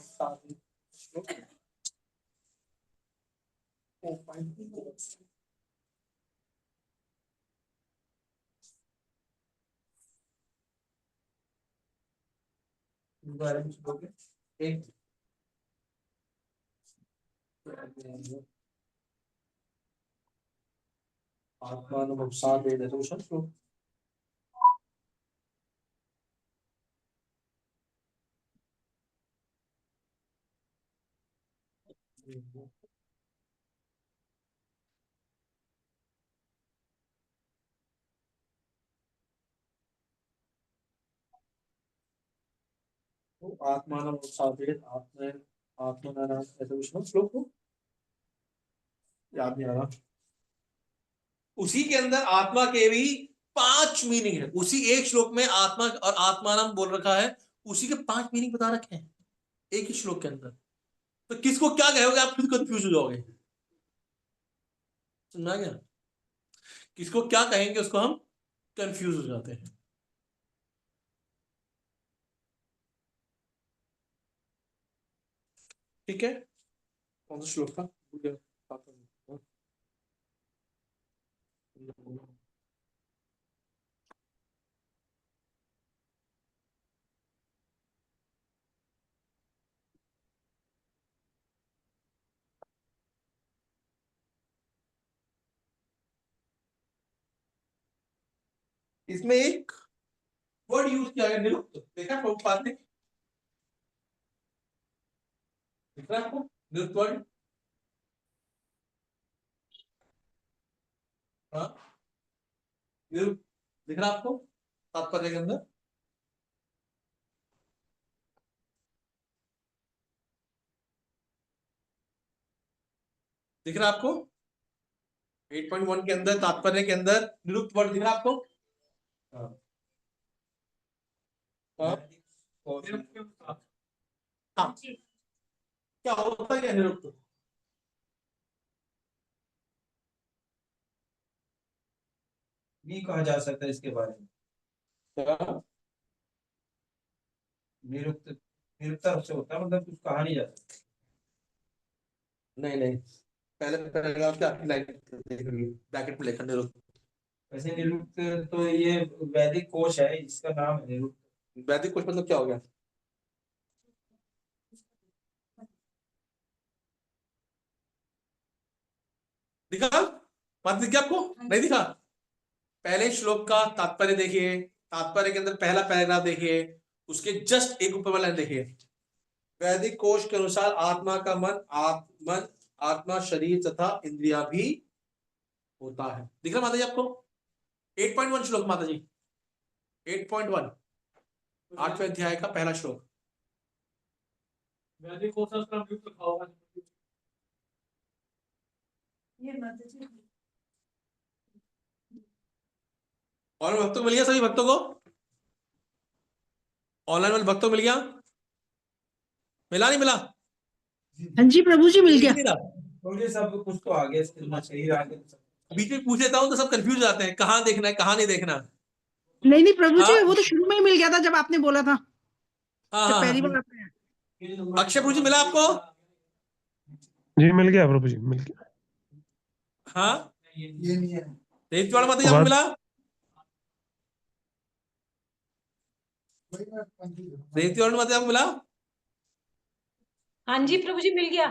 श्लोक है एक, आत्मानुसार श्लोक, आत्मान साधेत आत्मा आत्मनारायण ऐसे कुछ श्लोक को याद नहीं आ रहा। उसी के अंदर आत्मा के भी 5 मीनिंग है, उसी एक श्लोक में आत्मा और आत्मानम बोल रखा है, उसी के 5 मीनिंग बता रखे हैं एक ही श्लोक के अंदर। तो किसको क्या कहोगे आप खुद कंफ्यूज हो जाओगे, समझा गया, किसको क्या कहेंगे उसको हम कंफ्यूज हो जाते हैं। ठीक है, कौन सा श्लोक था, भूल गया। इसमें एक वर्ड यूज किया गया निरुक्त, देखा प्रभुपाद ने, दिख रहा है आपको निरुक्त वर्ड? हाँ, निरुक्त दिख रहा है आपको तात्पर्य के अंदर? दिख रहा है आपको 8.1 के अंदर तात्पर्य के अंदर निरुक्त वर्ड दिख रहा है आपको? हाँ। हाँ? हाँ, क्या होता है क्या निरुक्त? नहीं कहा जा सकता इसके बारे में। क्या? निरुक्त निरुक्ता से होता है, मतलब कुछ कहा नहीं जाता। नहीं नहीं, पहले पैराग्राफ के आखिरी लाइन देख रही ब्रैकेट में लिखा निरुक्त। वैसे निरुक्त तो ये वैदिक कोश है, इसका नाम है निरुक्त। वैदिक कुछ मतलब क्या हो गया? दिखा? बात दिख गया आपको? नहीं दिखा? पहले श्लोक का तात्पर्य देखिए, तात्पर्य के अंदर पहला पैराग्राफ देखिए, उसके जस्ट एक ऊपर वाला देखिए। वैदिक कोश के अनुसार आत्मा का मन आत्मा शरीर तथा इंद्रिया भी होता है। दिख रहा माता जी आपको? 8.1 श्लोक माता जी, 8.1 8वें अध्याय का पहला श्लोक। वैदिक कोश का भी लिखा होगा। ये माता जी और भक्तों को मिल गया? सभी भक्तों को ऑनलाइन वाले भक्तों को मिल गया? मिला नहीं मिला? हाँ जी प्रभु जी मिल गया। नहीं मिला? मुझे सब कुछ तो आगे शरीर आगे बीच में पूछ लेता हूं तो सब कंफ्यूज हो जाते हैं, कहाँ देखना है कहाँ नहीं देखना। नहीं नहीं प्रभु जी, हाँ वो तो शुरू में ही मिल गया था जब आपने बोला था, हाँ जब हाँ पहली हाँ। बार आपने। अक्षय प्रभु जी मिला आपको? जी मिल गया प्रभु जी, मिल गया। हाँ, ये नहीं है। रेतवाड़ माता जी आपको बात मिला? रेतवाड़ माता जी आपको मिला? हाँ जी प्रभु जी मिल गया।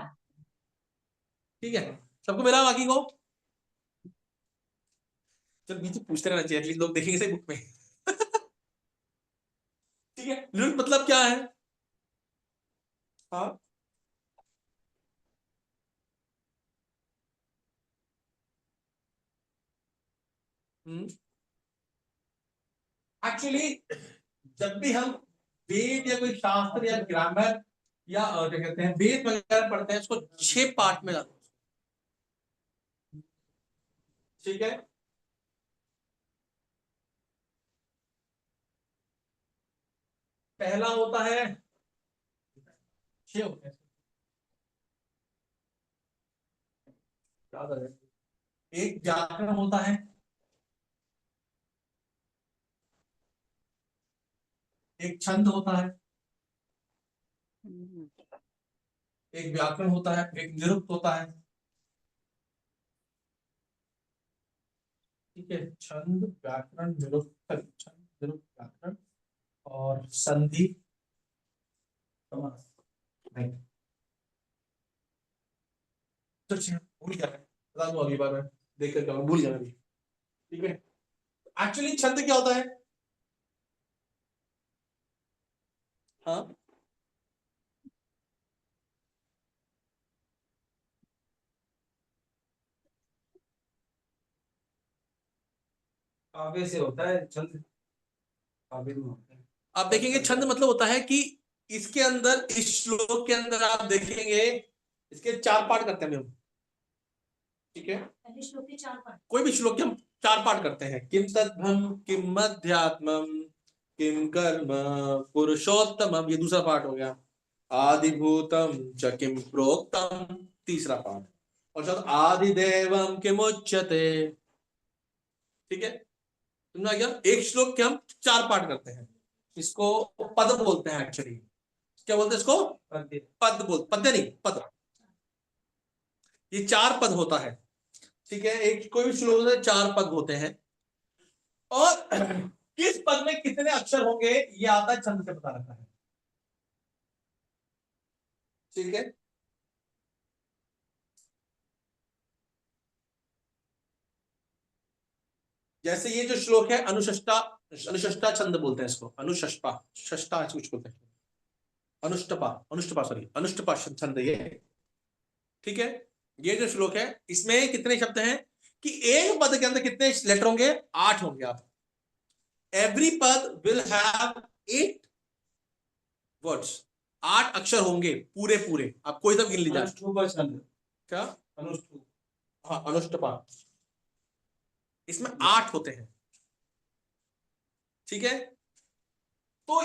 ठीक है, सबको मिला बाकी को? चल बीच में पूछते रहना चाहिए, एटलीस्ट लोग देखेंगे सही बुक में। ठीक है, निरुक्त मतलब क्या है? हाँ, एक्चुअली जब भी हम वेद या कोई शास्त्र या ग्रामर या क्या कहते हैं वेद वगैरह पढ़ते हैं, इसको 6 पार्ट में लाते हैं। ठीक है, पहला होता है 6 होते हैं, याद रहे। एक व्याकरण होता है, एक छंद होता है, एक व्याकरण होता है, एक निरुक्त होता है। ठीक है, छंद व्याकरण निरुक्त, छंद निरुक्त व्याकरण और संधि समास। नहीं तो भूल गया मैं, बता दूं अगली बार, मैं देख कर भूल गया मैं भी। ठीक है, एक्चुअली छंद क्या होता है? हाँ, आगे से होता है छंद, आगे में होता है। आप देखेंगे छंद मतलब होता है कि इसके अंदर, इस श्लोक के अंदर आप देखेंगे इसके 4 पार्ट करते हैं हम। ठीक है, पहले श्लोक के 4 पाठ। कोई भी श्लोक के हम 4 पार्ट करते हैं। किम तद्भम, किम मध्यात्मम, किम कर्म पुरुषोत्तमम, ये दूसरा पार्ट हो गया। आदिभूतम च किम प्रोक्तम, तीसरा पार्ट। और चौथा आदिदेवम किमुच्यते। ठीक है, समझ आ गया? एक श्लोक के हम 4 पार्ट करते हैं, इसको पद बोलते हैं एक्चुअली। क्या बोलते हैं इसको? पद्य। पद्य नहीं, पद। ये 4 पद होता है। ठीक है, एक कोई भी श्लोक में 4 पद होते हैं, और किस पद में कितने अक्षर होंगे ये आता है छंद से पता लगता है। ठीक है, जैसे ये जो श्लोक है अनुष्टा छंद बोलते हैं इसको, अनुष्टा षष्टा कुछ बोलते हैं, अनुष्टपा सॉरी, अनुष्टपा छंद ये, ठीक है। ये जो श्लोक है इसमें कितने शब्द हैं कि एक पद के अंदर कितने लेटर होंगे, 8 होंगे। आप एवरी पद विल हैव 8 वर्ड्स, 8 अक्षर होंगे पूरे पूरे। आप कोई सब गिन लीजिए। अनुष्टुप छंद, क्या? अनुष्टुप, हाँ अनुष्टपा, इसमें 8 होते हैं, ठीक है। तो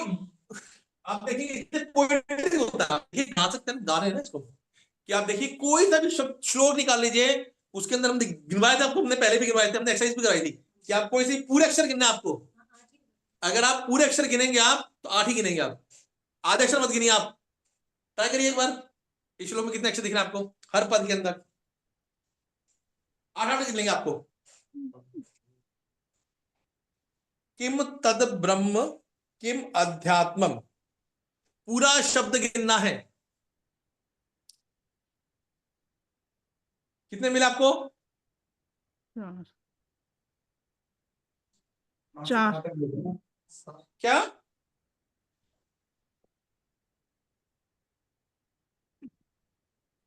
आप देखिए इससे poetry होता है। आप देखिए गा सकते हैं, गा रहे हैं ना इसको, कि आप देखिए कोई सा भी श्लोक निकाल लीजिए, उसके अंदर हम गिनवाए थे आपको, हमने पहले भी गिनवाए थे, हमने एक्सरसाइज भी कराई थी कि आप कोई से पूरे अक्षर गिनना है आपको। अगर आप पूरे अक्षर गिनेंगे आप तो 8 ही गिनेंगे आप, आधे अक्षर मत गिनिए। आप ट्राई करिए एक बार, इस श्लोक में कितने अक्षर दिख रहे हैं आपको हर पद के अंदर, 8 गिन लेंगे आपको। किम तद ब्रह्म किम अध्यात्मम, पूरा शब्द गिनना है। कितने मिले आपको? 4 क्या?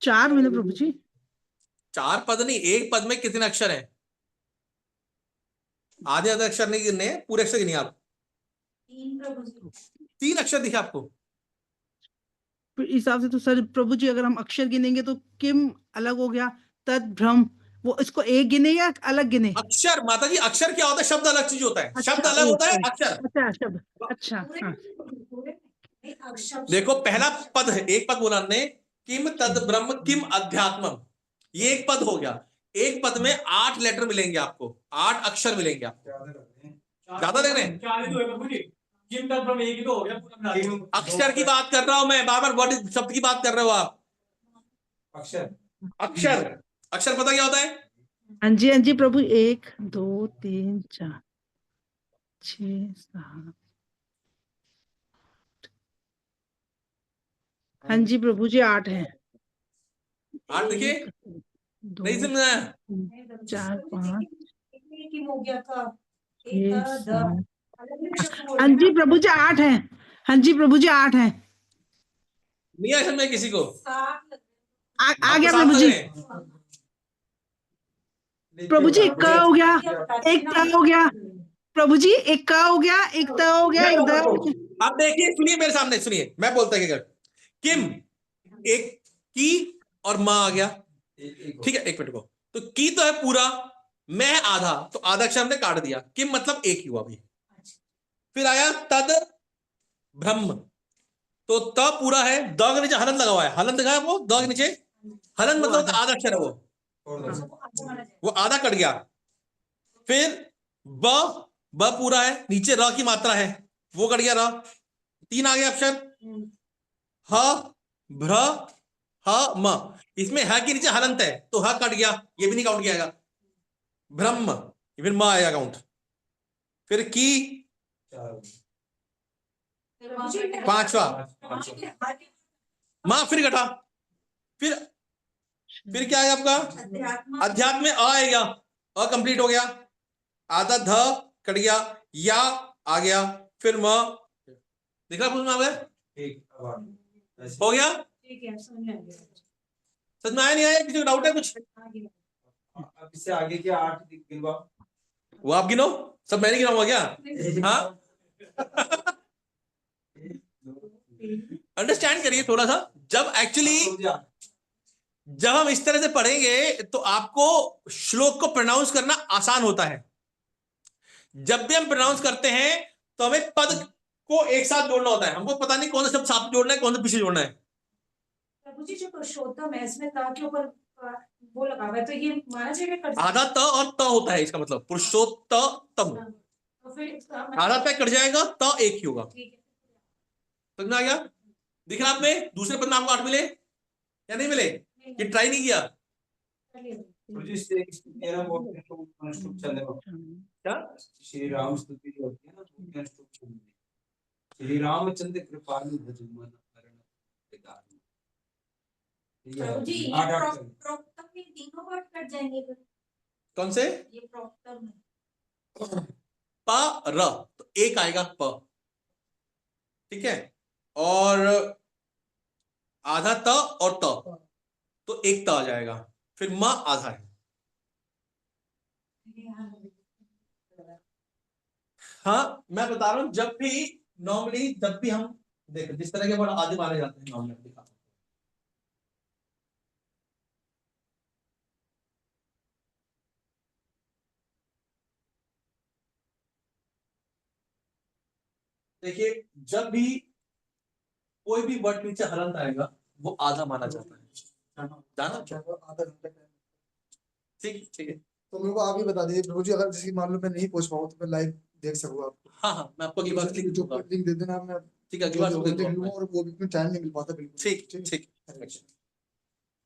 4 मिले प्रभु जी। 4 पद नहीं, एक पद में कितने अक्षर हैं? आधे आधे अक्षर नहीं गिनने, पूरे अक्षर गिनिए आप। 3 प्रभु जी। 3 अक्षर दिखे आपको। फिर इस हिसाब से तो सर प्रभु जी अगर हम अक्षर गिनेंगे तो किम अलग हो गया, तद भ्रम, वो इसको एक गिने या अलग गिने? अक्षर माता जी, अक्षर क्या होता है? शब्द अलग चीज होता है, शब्द अच्छा अलग होता है, ओके, अक्षर। अच्छा शब्द, अच्छा पूरे हाँ। पूरे एक अक्षर। देखो पहला पद है, एक पद बोला हमने, किम तद ब्रह्म किम अध्यात्मम, ये एक पद हो गया। एक पद में 8 लेटर मिलेंगे आपको, 8 अक्षर मिलेंगे आपको। ज्यादा लग रहे हैं? 4 ही तो है प्रभु जी, किम तद ब्रह्म एक ही तो हो गया पूरा मिला के। अक्षर की बात कर रहा हूं मैं, बार बार वर्ड शब्द की बात कर रहे हो आप। अक्षर, अक्षर, अक्षर पता क्या होता है? हाँ जी प्रभु, 1 2 3 4 6 7, हाँ जी प्रभु जी 8 है। 8 देखिए, 1 2 नहीं समझ आया? 3 4 5 एक हो गया था, 6 एक 7। अलग अलग शब्द बोल हाँ रहे जी हैं प्रभु जी 8 है, हाँ जी प्रभु जी 8 है। नहीं आया समझ में किसी को? ना। 7 आ आपको गया 7 प्रभु लग जी। रहे हैं? प्रभु जी 1 का हो गया, 1 का हो गया प्रभु जी, 1 का हो गया, 1 का हो गया, 1 का हो गया। आप देखिए, सुनिए मेरे सामने, सुनिए मैं बोलता है किम, एक की और माँ आ गया, ठीक है। 1 मिनट को, तो की तो है पूरा, मैं आधा, तो आधा अक्षर हमने काट दिया, किम मतलब एक ही हुआ अभी। फिर आया तद ब्रह्म, तो त पूरा है, द के नीचे हलन लगा हुआ है, हलन दिखा है वो, द के नीचे हलन मतलब आधा अक्षर है वो आधा कट गया। फिर ब पूरा है, नीचे र की मात्रा है, वो कट गया, र 3 आ गया अक्षर, ह भ्र ह म, इसमें ह के नीचे हलंत है तो ह कट गया, ये भी नहीं काउंट किया जाएगा। ब्रह्म, फिर म आएगा काउंट, फिर की 5वां, मां फिर घटा, फिर क्या आएगा आपका? अध्यात्म में आ आएगा, अ कंप्लीट हो गया, आधा ध कट गया, या आ गया, फिर म, दिख रहा है आ गया, ठीक हो गया। ठीक है, समझ में आ गया। समझ में आया नहीं आया? किसी को डाउट है कुछ? आगे अब इससे आगे क्या 8 गिनवा, वो आप गिनो, सब मैंने गिनाऊंगा क्या? हाँ अंडरस्टैंड करिए थोड़ा सा, जब एक्चुअली जब हम इस तरह से पढ़ेंगे तो आपको श्लोक को प्रोनाउंस करना आसान होता है। जब भी हम प्रोनाउंस करते हैं तो हमें पद को एक साथ जोड़ना होता है, हमको पता नहीं कौन सा शब्द साथ जोड़ना है, कौन सा पीछे जोड़ना है। प्रभु जी, जो पुरुषोत्तम है इसमें ता के ऊपर वो लगा हुआ है, तो ये माना जाएगा कट आधा त और त होता है, इसका मतलब पुरुषोत्तम, तो फिर आधा त कट जाएगा, त एक ही होगा। ठीक है। समझ में आ गया? दिख रहा आप में दूसरे पद में आपको 8 मिले या नहीं मिले? ये ट्राई नहीं किया मेरा बहुत अनुष्टुप चलने को क्या? श्री राम स्तुति जो होती है ना, वो अनुष्टुप चलने, श्री रामचंद्र कृपालु भजु मन हरण विदारु। प्रभु जी, ये 8 प्रोक्तम में तीनों वर्ड कट जाएंगे फिर। कौन से? ये प्रोक्तम है, प र, तो एक आएगा प, ठीक है, और आधा त और त, तो एक त आ जाएगा, फिर म आधा है। हाँ मैं बता रहा हूं, जब भी नॉर्मली जब भी हम देखो जिस तरह के वर्ड आदि माने जाते हैं नॉर्मली, देखिए जब भी कोई भी वर्ड नीचे हलंत आएगा वो आधा माना जाता है, जाना क्या? आधा घंटा का। ठीक ठीक है, तो मेरे को आप ही बता दीजिए प्रभु जी, अगर जैसे कि मान लो मैं नहीं पहुंच पाऊँ तो मैं लाइव देख सकूँ आपको। हाँ हाँ मैं आपको अगली बार लिंक जो दूंगा, लिंक दे देना, मैं ठीक है अगली जो बार भी आपको होगा लिंक देख दूंगा। लूंगा, और वो भी टाइम नहीं मिल पाता बिल्कुल। ठीक ठीक ठीक, है।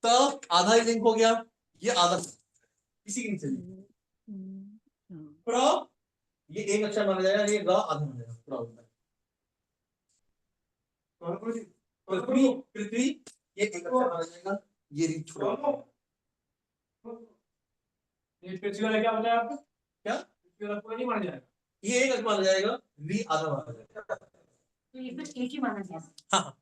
तो आधा ही लिंक हो गया, ये आधा किसी की नहीं चलेगी। प्र, ये एक अक्षर माना जाएगा, ये र आधा माना जाएगा, प्र होता है। पृथ्वी, पृथ्वी ये एक अक्षर माना जाएगा, ये री छोटा होता है। ये पृथ्वी वाला क्या बताया आपको? क्या? पृथ्वी वाला पूरा नहीं माना जाएगा। ये एक अक्षर माना जाएगा, री आधा माना जाएगा। तो ये फिर एक ही माना जाएगा, हाँ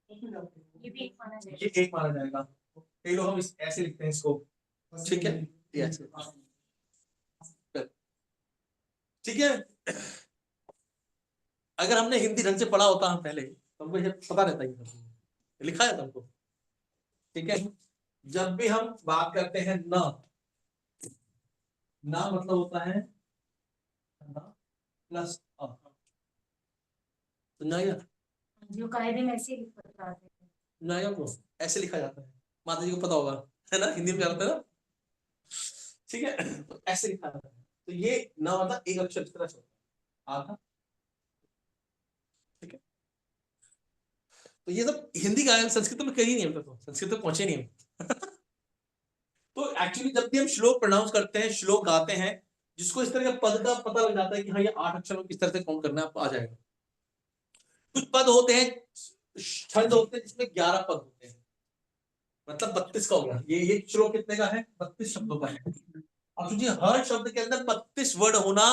ये भी एक माना जाएगा। ये एक माना जाएगा, कई लोग हम ऐसे लिखते हैं इसको, ठीक है, ये ऐसे, ठीक है। अगर हमने हिंदी ढंग से पढ़ा होता हम पहले तो हमको ये पता रहता है, लिखा है तुमको, ठीक है। जब भी हम बात करते हैं न, ना मतलब होता है न प्लस अ, तो नया, जो कायदे में ऐसे ही बताते हैं। नया को ऐसे लिखा जाता है, माता जी को पता होगा, है ना, हिंदी में जानते हैं ना, ठीक है, तो ऐसे लिखा जाता है। तो ये न मतलब एक अक्षर इस तरह से होता है, आधा, ठीक है। तो ये सब हिंदी का संस्कृत में कहीं नहीं, तो संस्कृत में पहुंचे नहीं हम। तो एक्चुअली जब भी हम श्लोक प्रोनाउंस करते हैं, श्लोक गाते हैं, जिसको इस तरह के पद का पता लग जाता है कि हाँ ये 8 अक्षरों में किस तरह से काउंट करना है, आपको आ जाएगा। कुछ पद होते हैं, छंद होते हैं जिसमें 11 पद होते हैं, मतलब 32 का होगा। ये श्लोक कितने का है? 32 शब्दों का है। अब सोचिए हर शब्द के अंदर 32 वर्ड होना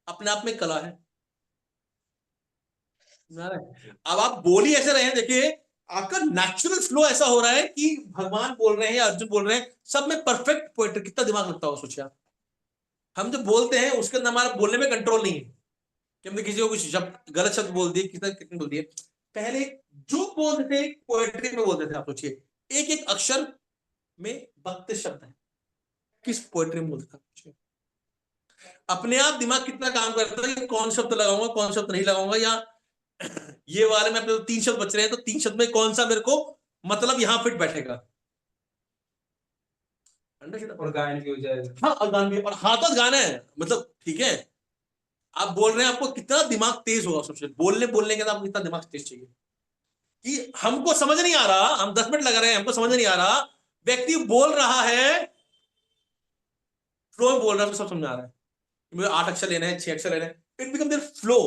अपने आप में कला है। अब आप बोल ही ऐसे रहे हैं, देखिए आपका नेचुरल फ्लो ऐसा हो रहा है कि भगवान बोल रहे हैं या अर्जुन बोल रहे हैं, सब में परफेक्ट पोएट्री, कितना दिमाग लगता हो सोचिए आप। हम जब बोलते हैं उसके अंदर हमारा बोलने में कंट्रोल नहीं है कि हमने किसी को कुछ शब्द गलत शब्द बोल दिए, कितने बोल दिए। पहले जो बोलते थे पोएट्री में बोलते थे, आप सोचिए एक एक अक्षर में 32 शब्द है, किस पोएट्री में बोलते थे? अपने आप दिमाग कितना काम करता है कि कौन शब्द लगाऊंगा कौन शब्द नहीं लगाऊंगा, या ये वाले में अपने तो 3 शब्द बच रहे हैं, तो 3 शब्द में कौन सा मेरे को मतलब यहां फिट बैठेगा। और गायन भी हो जाएगा। हाँ और गान भी, और हाथों गाना है, मतलब ठीक है आप बोल रहे हैं, आपको कितना दिमाग तेज होगा, सबसे बोलने के बाद आपको कितना दिमाग तेज चाहिए कि हमको समझ नहीं आ रहा, हम 10 मिनट लगा रहे हैं, हमको समझ नहीं आ रहा, व्यक्ति बोल रहा है, फ्लो में बोल रहा है, तो सब समझ आ रहा है। मुझे 8 अक्षर लेना है, 6 अक्षर लेना है, इट बिकम देयर फ्लो।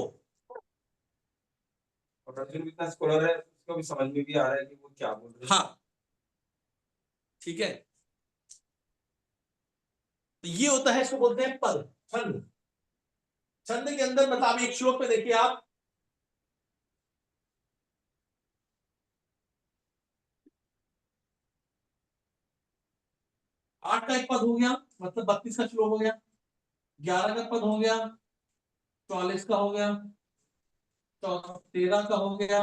और अर्जुन भी इतना स्कॉलर है, उसको भी समझ में भी आ रहा है कि वो क्या बोल रहे हैं। हाँ ठीक है, तो ये होता है, इसको बोलते हैं पद, छंद। छंद के अंदर मतलब आप एक श्लोक में देखिए, आप आठ का एक पद हो गया, मतलब 32 का श्लोक हो गया, 11 का पद हो गया, 44 का हो गया, 13 का हो गया,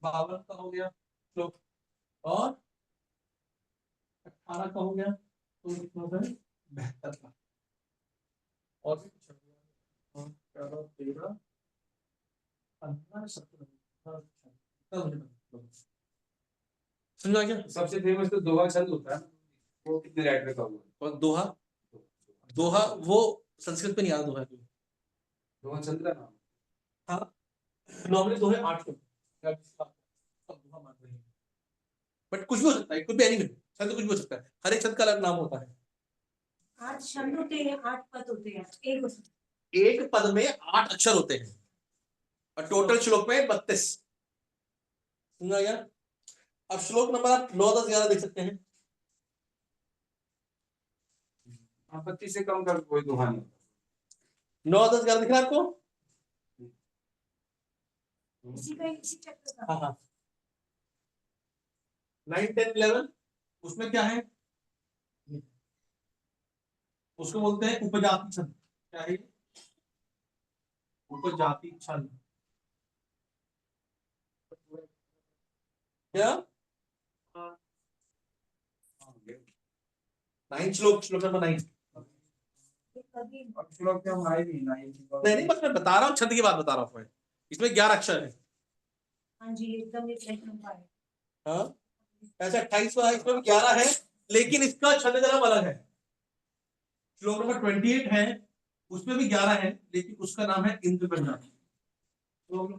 52 का हो गया श्लोक, और 18 का हो गया, तो कितना होता है 72 का, और भी कुछ 13 15 17 समझ आ गया। सबसे फेमस तो दोहा छंद होता है, वो कितने राइटर का हुआ? और दोहा, दोहा वो संस्कृत में नहीं आता दोहा, दोहा छंद का नाम। हाँ नॉर्मली दोहे 8 के सब दोहा मान रहे हैं, बट कुछ भी हो सकता है, कुछ भी एनीवे छंद कुछ भी हो सकता है, हर एक छंद का अलग नाम होता है। 8 छंद होते हैं, 8 पद होते हैं, एक पद में 8 अक्षर होते हैं और टोटल श्लोक में 32। समझा गया? अब श्लोक नंबर आप 9, 10, 11 देख सकते हैं। संपत्ति से कम कर कोई दुहा नहीं। 9-10 11 दिख रहा है आपको? इसी चैप्टर का हाँ हाँ 9 10 11 उसमें क्या है? उसको बोलते हैं उपजाति छंद। क्या है? उपजाति छंद। क्या 9 श्लोक नंबर 9। कभी अब श्लोक क्या हमारे भी नहीं नहीं बस मैं बता रहा हूँ, छंद की बात बता रहा हूँ मैं। इसमें 11 अक्षर है। हाँ जी एकदम एक नंबर है। हाँ ऐसे 28वां इसमें भी 11 है, लेकिन इसका छंद का नाम अलग है। श्लोक नंबर 28 है, उसमें भी 11 है, लेकिन उसका नाम है इंद्र प्रजा। श्लोक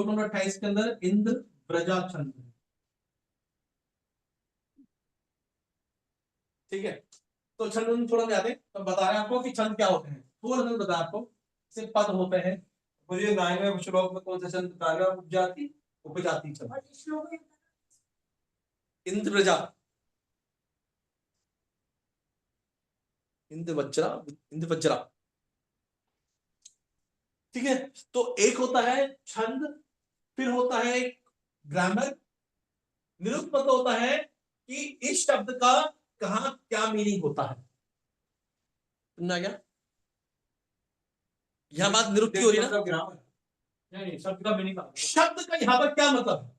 नंबर 28 के अंदर इंद्र प्रजा छंद है। ठीक है, तो छंद थोड़ा याद है, तो बता रहे हैं आपको कि छंद क्या होते हैं। थोड़ा सा बता आपको, सिर्फ पद होते हैं। मुझे 9वें श्लोक में कौन सा छंद बता रहे हो आप? उपजाति। उपजाति छंद। और इस श्लोक में इंद्र प्रजा, इंद्र वज्रा, इंद्र वज्रा। ठीक है, तो एक होता है छंद, फिर होता है ग्रामर, निरुक्त पद होता है कि इस शब्द का कहां क्या मीनिंग होता है। समझा क्या? यहां बात निरुक्त की हो रही है ना। मतलब ग्रामर। नहीं शब्द का मीनिंग शब्द का यहां पर क्या मतलब है,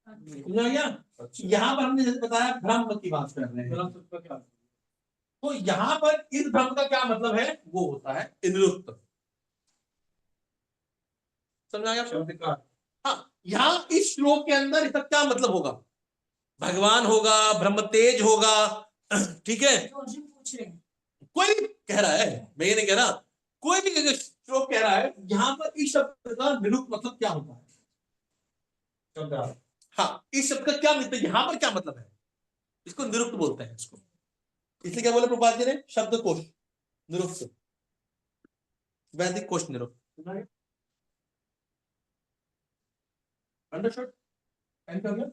समझा क्या? यहां पर हमने जैसे बताया भ्रम की बात कर रहे हैं, तो यहां पर इस भ्रम का क्या मतलब है, वो होता है निरुक्त। समझा गया? शब्द का हाँ, यहाँ इस श्लोक के अंदर इसका क्या मतलब होगा? भगवान होगा, ब्रह्म तेज होगा, ठीक है, जो अर्जुन पूछ रहे हैं कोई भी कह रहा है, मैं ये नहीं कह रहा, कोई भी अगर श्लोक कह रहा है, यहाँ पर इस शब्द का निरुक्त मतलब क्या होता है? शब्द हाँ, इस शब्द का क्या मतलब, यहाँ पर क्या मतलब है, इसको निरुक्त बोलते हैं इसको। इसलिए क्या बोले प्रभुपाद जी ने? शब्दकोश निरुक्त, वैदिक कोश निरुक्त। अंडरस्टूड? टाइम क्या हो गया?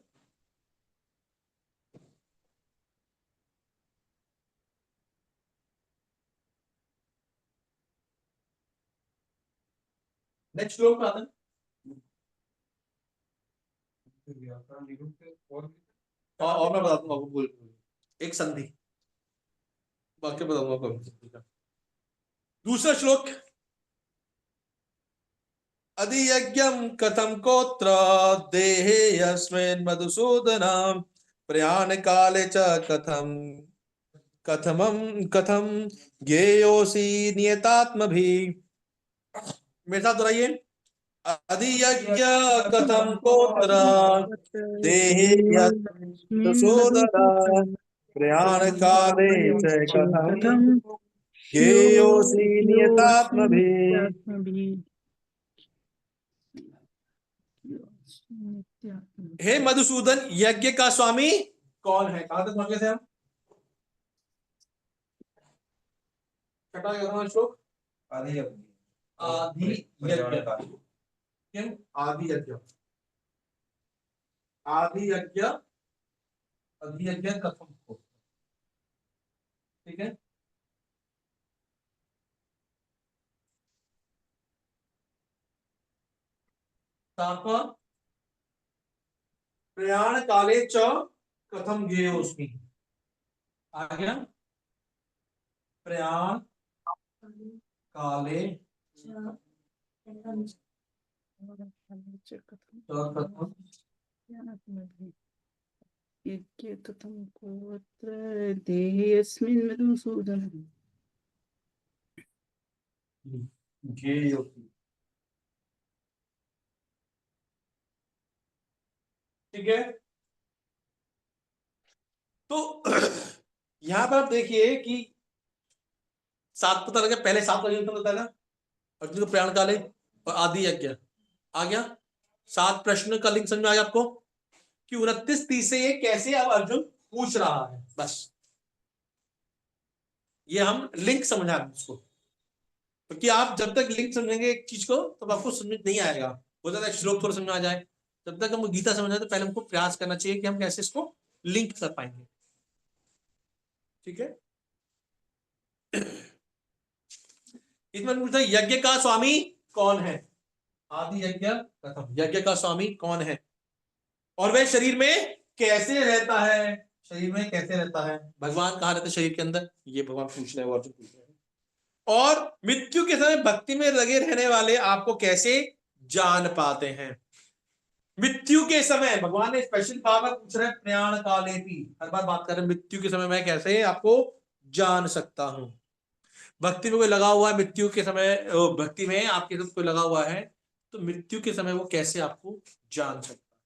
नेक्स्ट श्लोक पे आते हैं। व्याकरण निरुक्त और मैं बताता हूँ आपको, बोल एक संधि वाक्य बताऊंगा आपको। दूसरा श्लोक, अधियज्ञं कथम कोत्र देहे यस्मिन् मधुसूदनं प्रयाण काले च कथम ज्ञेयोऽसि नियतात्मभिः। मेरे साथ दोहराइए। अधियज्ञ कथम कोत्र देहे यस्मिन् मधुसूदनं प्रयाण काले च कथम ज्ञेयोऽसि नियतात्मभिः। हे मधुसूदन, यज्ञ का स्वामी कौन है? कहां तक पहुंच गए थे हम? छठा श्लोक, आदि आदि यज्ञ। किम? आदि यज्ञ, आदि यज्ञ, अधियज्ञ कथम को। ठीक है, ताप प्रयाण काले च कथम ज्ञेयोऽस्मि। आ गया, प्रयाण काले कथम देहेऽस्मिन् मधुसूदनम्। ज्ञेयोऽसि। ठीक है, तो यहां पर आप देखिए कि 7 पता लगा, पहले 7 का युद्ध बताया था अर्जुन को प्रयाण काले और आदि यज्ञ आ गया। 7 प्रश्न का लिंक समझ में आ गया आपको कि 29-30 से ये कैसे अब अर्जुन पूछ रहा है। बस ये हम लिंक समझा रहे हैं उसको, क्योंकि आप जब तक लिंक समझेंगे एक चीज को तब आपको समझ नहीं आएगा। हो जाता है श्लोक थोड़ा समझ में आ जाए, जब तक हम गीता समझ आए तो पहले हमको प्रयास करना चाहिए कि हम कैसे इसको लिंक कर पाएंगे। ठीक है। इसमें पूछता है यज्ञ का स्वामी कौन है? आदि यज्ञ प्रथम, यज्ञ का स्वामी कौन है और वह शरीर में कैसे रहता है? शरीर में कैसे रहता है? भगवान कहाँ रहते शरीर के अंदर? ये भगवान पूछ रहे हैं, अर्जुन पूछ रहे हैं। और मृत्यु के समय भक्ति में लगे रहने वाले आपको कैसे जान पाते हैं? मृत्यु के समय भगवान ने स्पेशल बार पूछ रहे हैं, प्रयाण काले भी, हर बार बात कर रहे हैं मृत्यु के समय मैं कैसे आपको जान सकता हूं। भक्ति में कोई लगा हुआ है, मृत्यु के समय भक्ति में आपके साथ कोई लगा हुआ है, तो मृत्यु के समय वो कैसे आपको जान सकता है?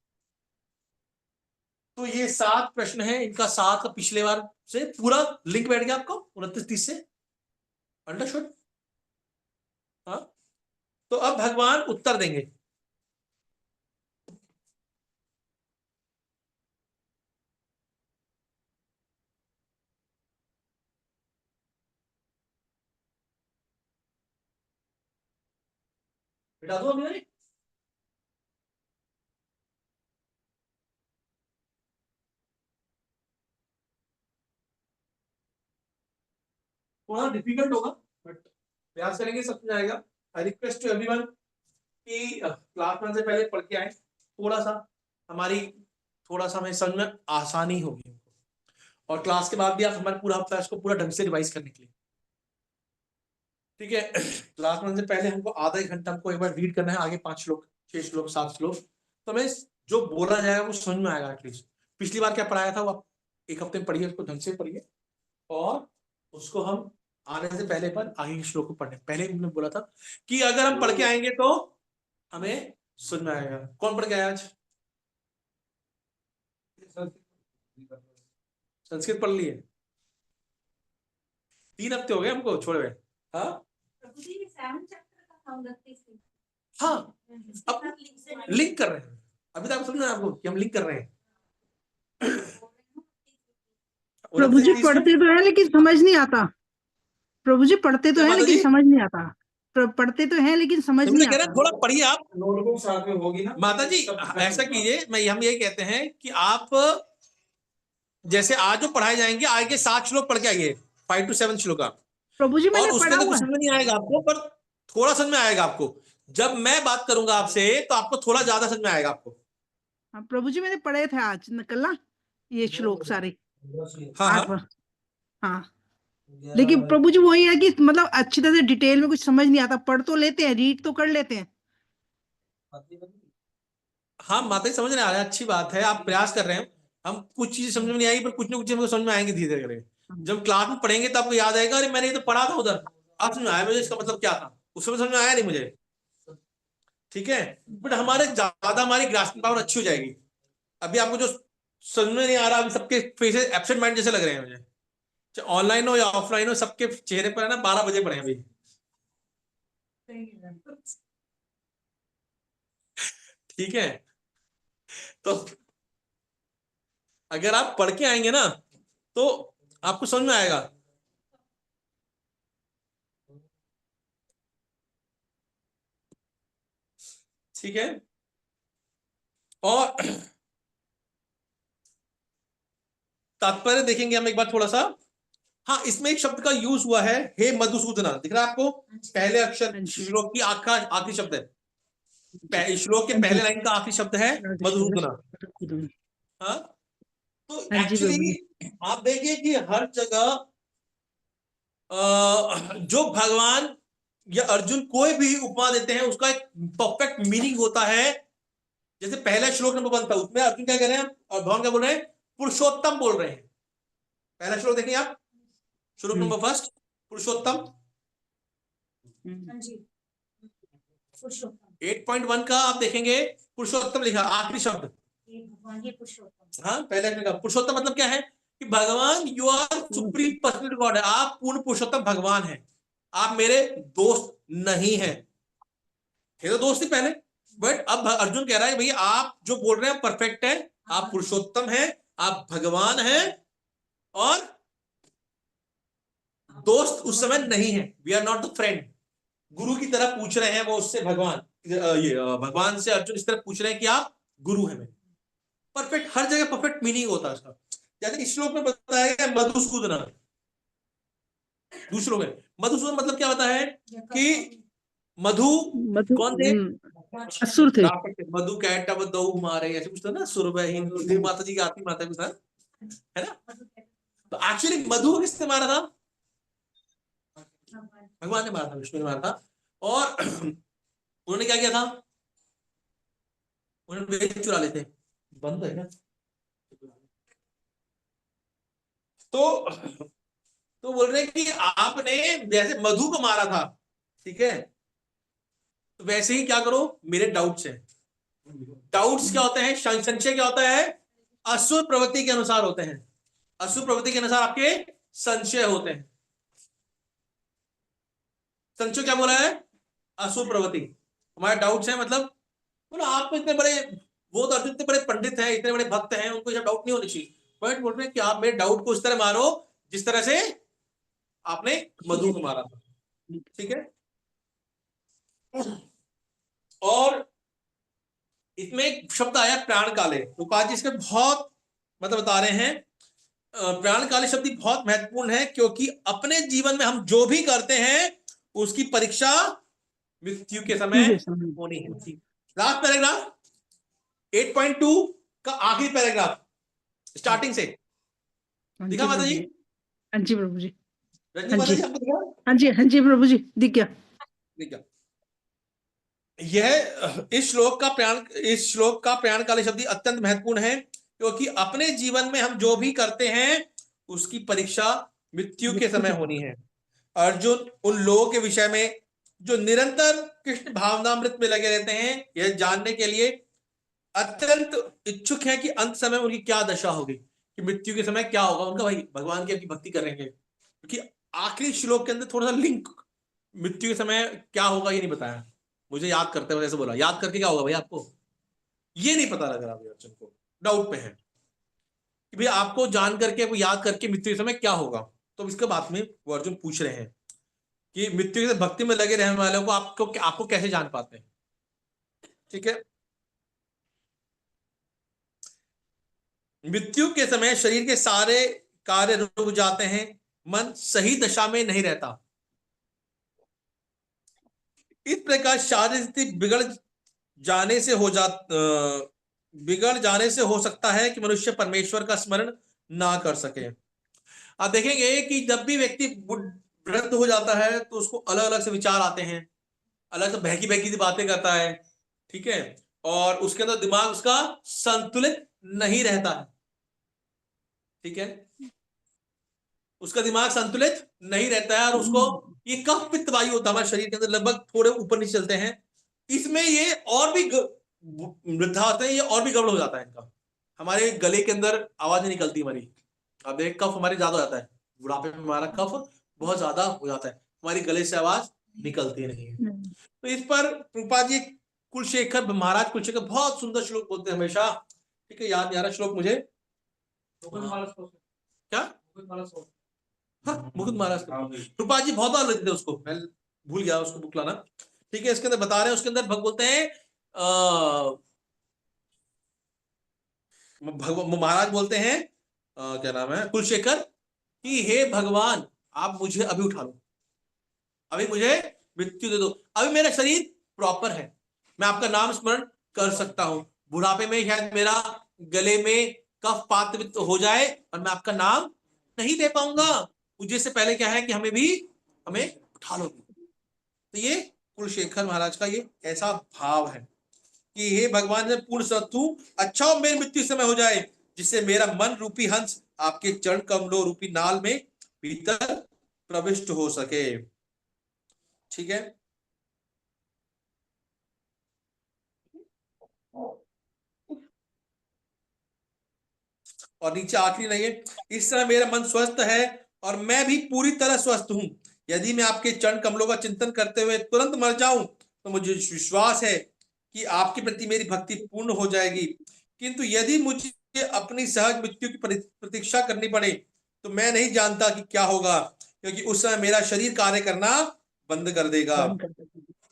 तो ये 7 प्रश्न है, इनका 7 का पिछले बार से पूरा लिंक बैठ गया आपको 29-30 से। अंडरस्टूड? हाँ, तो अब भगवान उत्तर देंगे। बिठा दो अभी। थोड़ा डिफिकल्ट होगा बट प्रयास करेंगे, सब कुछ आएगा। आई रिक्वेस्ट टू एवरीवन कि क्लास में से पहले पढ़ के आए, थोड़ा सा हमें समझ में आसानी होगी। और क्लास के बाद भी आप हमारे पूरा हफ्ता इसको पूरा ढंग से रिवाइज करने के लिए, ठीक है। क्लास में से पहले हमको आधा एक घंटा हमको एक बार रीड करना है, आगे 5 श्लोक 6 श्लोक 7 श्लोक, तो हमें जो बोला जाएगा वो समझ में आएगा एटलीस्ट। पिछली बार क्या पढ़ाया था वो आप एक हफ्ते में पढ़िए, उसको ढंग से पढ़िए और उसको हम आने से पहले पर आगे श्लोक को पढ़ने पहले हमने बोला था कि अगर हम पढ़ के आएंगे तो हमें समझ में आएगा। कौन पढ़ के आया आज? संस्कृत पढ़ लिए? 3 हफ्ते हो गए हमको छोड़े हुए। हाँ हाँ, अब लिंक कर रहे हैं, अभी तक समझना है आपको कि हम लिंक कर रहे हैं। प्रभु जी पढ़ते तो है लेकिन समझ नहीं आता। प्रभु जी पढ़ते तो है लेकिन समझ नहीं आता। पढ़ते तो है लेकिन समझ नहीं आता। थोड़ा पढ़िए आप, नोटबुक साथ में होगी ना माता जी। ऐसा कीजिए, हम यही कहते हैं कि आप जैसे आज जो पढ़ाए जाएंगे आगे 7 श्लोक पढ़ के आइए, 5 to 7 श्लोक का। प्रभु जी मैंने और उसके पढ़ा अंदर हुआ कुछ समझ में नहीं आएगा आपको, पर थोड़ा समझ में आएगा आपको। जब मैं बात करूंगा आपसे तो आपको थोड़ा ज्यादा समझ में आएगा आपको। हाँ, प्रभु जी मैंने पढ़े थे आज कल ये श्लोक सारे। हाँ हाँ, लेकिन प्रभु जी वही है कि मतलब अच्छी तरह से डिटेल में कुछ समझ नहीं आता। पढ़ तो लेते हैं, रीड तो कर लेते हैं। हाँ माता जी समझ रहे हैं, अच्छी बात है, आप प्रयास कर रहे हैं। हम कुछ चीजें समझ में नहीं आई पर कुछ ना कुछ हमको समझ में आएंगे धीरे धीरे करके। जब क्लास में पढ़ेंगे तो आपको याद आएगा, अरे मैंने ये तो पढ़ा था उधर, अब समझ में आया मुझे इसका मतलब क्या था, उस समय समझ में आया नहीं मुझे। ठीक है, बट हमारी ग्रास्पिंग पावर अच्छी हो जाएगी। अभी आपको जो समझ में नहीं आ रहा, अभी सबके फेसेस एब्सेंट माइंड जैसे लग रहे हैं मुझे, चाहे ऑनलाइन हो या ऑफलाइन हो, सबके चेहरे पर है ना 12 बजे पड़े अभी। ठीक है, तो अगर आप पढ़ के आएंगे ना तो आपको समझ में आएगा। ठीक है, और तात्पर्य देखेंगे हम एक बार थोड़ा सा। हाँ, इसमें एक शब्द का यूज हुआ है, हे मधुसूदना, दिख रहा है आपको? पहले अक्षर श्लोक की आखिरी शब्द है, श्लोक के पहले लाइन का आखिरी शब्द है मधुसूदना। हाँ, तो एक्चुअली आप देखिए कि हर जगह जो भगवान या अर्जुन कोई भी उपमा देते हैं उसका एक परफेक्ट मीनिंग होता है। जैसे पहला श्लोक नंबर 1 था, उसमें अर्जुन क्या कह रहे हैं और भगवान क्या बोल रहे हैं? पुरुषोत्तम बोल रहे हैं। पहला श्लोक देखिए आप, श्लोक नंबर 1 पुरुषोत्तम। 8.1 का आप देखेंगे पुरुषोत्तम लिखा, आखिरी शब्द। हाँ, पहले का पुरुषोत्तम मतलब क्या है कि भगवान you are supreme personal God है, आप पूर्ण पुरुषोत्तम भगवान हैं, आप मेरे दोस्त नहीं हैं। ये तो दोस्त ही पहले, बट अब अर्जुन कह रहा है भैया आप जो बोल रहे हैं परफेक्ट है, आप पुरुषोत्तम हैं, आप भगवान हैं, और दोस्त उस समय नहीं है। We are not the friend. गुरु की तरह पूछ रहे हैं वो उससे, भगवान से अर्जुन इस तरह पूछ रहे हैं कि आप गुरु हैं। परफेक्ट, हर जगह परफेक्ट मीनिंग होता है उसका। जैसे इस श्लोक में बताया गया मधुसूदना, दूसरों में। मधुसूदन मतलब क्या होता है कि मधु मधु कौन थे? असुर थे। राक्षस थे। मधु कैट अब दो मारे, ऐसे कुछ था ना, सुरवहीन देवी माता जी की आरती माता कुछ था, है ना? तो एक्चुअली मधु को किसने मारा था? भगवान ने मारा था, विष्णु ने मारा था। और उन्होंने क्या किया था? उन्होंने वेद चुरा लेते। बंद है क्या? तो बोल रहे हैं कि आपने जैसे मधु को मारा था, ठीक है, तो वैसे ही क्या करो, मेरे डाउट्स हैं। डाउट्स क्या होते हैं? संशय क्या होता है? असुर प्रवृत्ति के अनुसार होते हैं। असुर प्रवृत्ति के अनुसार आपके संशय होते हैं। संशय क्या बोला है? असुर प्रवृत्ति। हमारे डाउट्स हैं, मतलब बोलो आप इतने बड़े, वो तो अर्जुन इतने बड़े पंडित हैं, इतने बड़े भक्त हैं, उनको ये डाउट नहीं होनी चाहिए। बट बोल रहे हैं कि आप मेरे डाउट को उस तरह मारो जिस तरह से आपने मधु को मारा था, ठीक है। और इसमें एक शब्द आया प्राण काले, रूपाल जी इसके बहुत मतलब बता रहे हैं। प्राण काले शब्द बहुत महत्वपूर्ण है, क्योंकि अपने जीवन में हम जो भी करते हैं उसकी परीक्षा मृत्यु के समय होनी है। लास्ट पैराग्राफ 8.2 का आखिरी पैराग्राफ स्टार्टिंग से हाँ दिखा जी माता प्रभु जी? जी। हाँ जी प्रभु जी। रजनी हाँ माता जी जी आपको दिखा? हाँ जी हाँ जी प्रभु जी, दिख गया। दिखा। यह इस श्लोक का प्राण काले शब्द अत्यंत महत्वपूर्ण है, क्योंकि अपने जीवन में हम जो भी करते हैं उसकी परीक्षा मृत्यु के समय होनी है। अर्जुन उन लोगों के विषय में जो निरंतर कृष्ण भावनामृत में लगे रहते हैं, यह जानने के लिए अत्यंत इच्छुक है कि अंत समय उनकी क्या दशा होगी, कि मृत्यु के समय क्या होगा उनका। भाई भगवान की अपनी भक्ति करेंगे, क्योंकि आखिरी श्लोक के अंदर थोड़ा सा लिंक, मृत्यु के समय क्या होगा ये नहीं बताया। मुझे याद करते हुए ऐसे बोला, याद करके क्या होगा भाई आपको, ये नहीं पता लग रहा अभी अर्जुन को, डाउट में है कि भाई आपको जान करके, आपको याद करके मृत्यु के समय क्या होगा। तो इसके बाद में वो अर्जुन पूछ रहे हैं कि मृत्यु के भक्ति में लगे रहने वालों को आपको कैसे जान पाते हैं, ठीक है। मृत्यु के समय शरीर के सारे कार्य रुक जाते हैं, मन सही दशा में नहीं रहता। इस प्रकार शारीरिक स्थिति बिगड़ जाने से हो सकता है कि मनुष्य परमेश्वर का स्मरण ना कर सके। आप देखेंगे कि जब भी व्यक्ति वृद्ध हो जाता है तो उसको अलग अलग से विचार आते हैं, अलग से बहकी बहकी सी बातें करता है, ठीक है, और उसके अंदर दिमाग उसका संतुलित नहीं रहता है, ठीक है, उसका दिमाग संतुलित नहीं रहता है, और उसको ये कफ पित्त वायु होता है हमारे शरीर के अंदर, लगभग थोड़े ऊपर नीचे चलते हैं, इसमें ये और भी वृद्धावस्था है, ये और भी गड़बड़ हो जाता है इनका। हमारे गले के अंदर आवाज नहीं निकलती हमारी, अब एक कफ हमारे ज्यादा हो जाता है, बुढ़ापे में हमारा कफ बहुत ज्यादा हो जाता है, हमारी गले से आवाज निकलती नहीं है। तो इस पर कृपा जी कुलशेखर महाराज कुलशेखर बहुत सुंदर श्लोक बोलते हैं हमेशा, ठीक है, याद नहीं आ रहा श्लोक मुझे, क्या मुकुंद महाराज कृपा जी बहुत बार लेते थे उसको, मैं भूल गया उसको बुक लाना, ठीक है। इसके अंदर बता रहे हैं, उसके अंदर भक्त बोलते हैं महाराज बोलते हैं क्या नाम है, कुलशेखर, कि हे भगवान आप मुझे अभी उठा लो, अभी मुझे मृत्यु दे दो, अभी मेरा शरीर प्रॉपर है, मैं आपका नाम स्मरण कर सकता हूं, बुढ़ापे में शायद मेरा गले में कफ पात हो जाए और मैं आपका नाम नहीं दे पाऊंगा, पूज्य से पहले क्या है कि हमें उठा लो। तो ये कुलशेखर महाराज का ये ऐसा भाव है कि हे भगवान मैं पूर्ण सत हूं, अच्छा हो मेरी मृत्यु समय हो जाए, जिससे मेरा मन रूपी हंस आपके चरण कमलों रूपी नाल में भीतर प्रविष्ट हो सके, ठीक है। और नीचे आखिरी नहीं है, इस तरह मेरा मन स्वस्थ है और मैं भी पूरी तरह स्वस्थ हूं, यदि मैं आपके चरण कमलों का चिंतन करते हुए तुरंत मर जाऊं तो मुझे विश्वास है कि आपके प्रति मेरी भक्ति पूर्ण हो जाएगी, किंतु यदि मुझे अपनी सहज मृत्यु की प्रतीक्षा करनी पड़े तो मैं नहीं जानता कि क्या होगा, क्योंकि उस समय मेरा शरीर कार्य करना बंद कर देगा,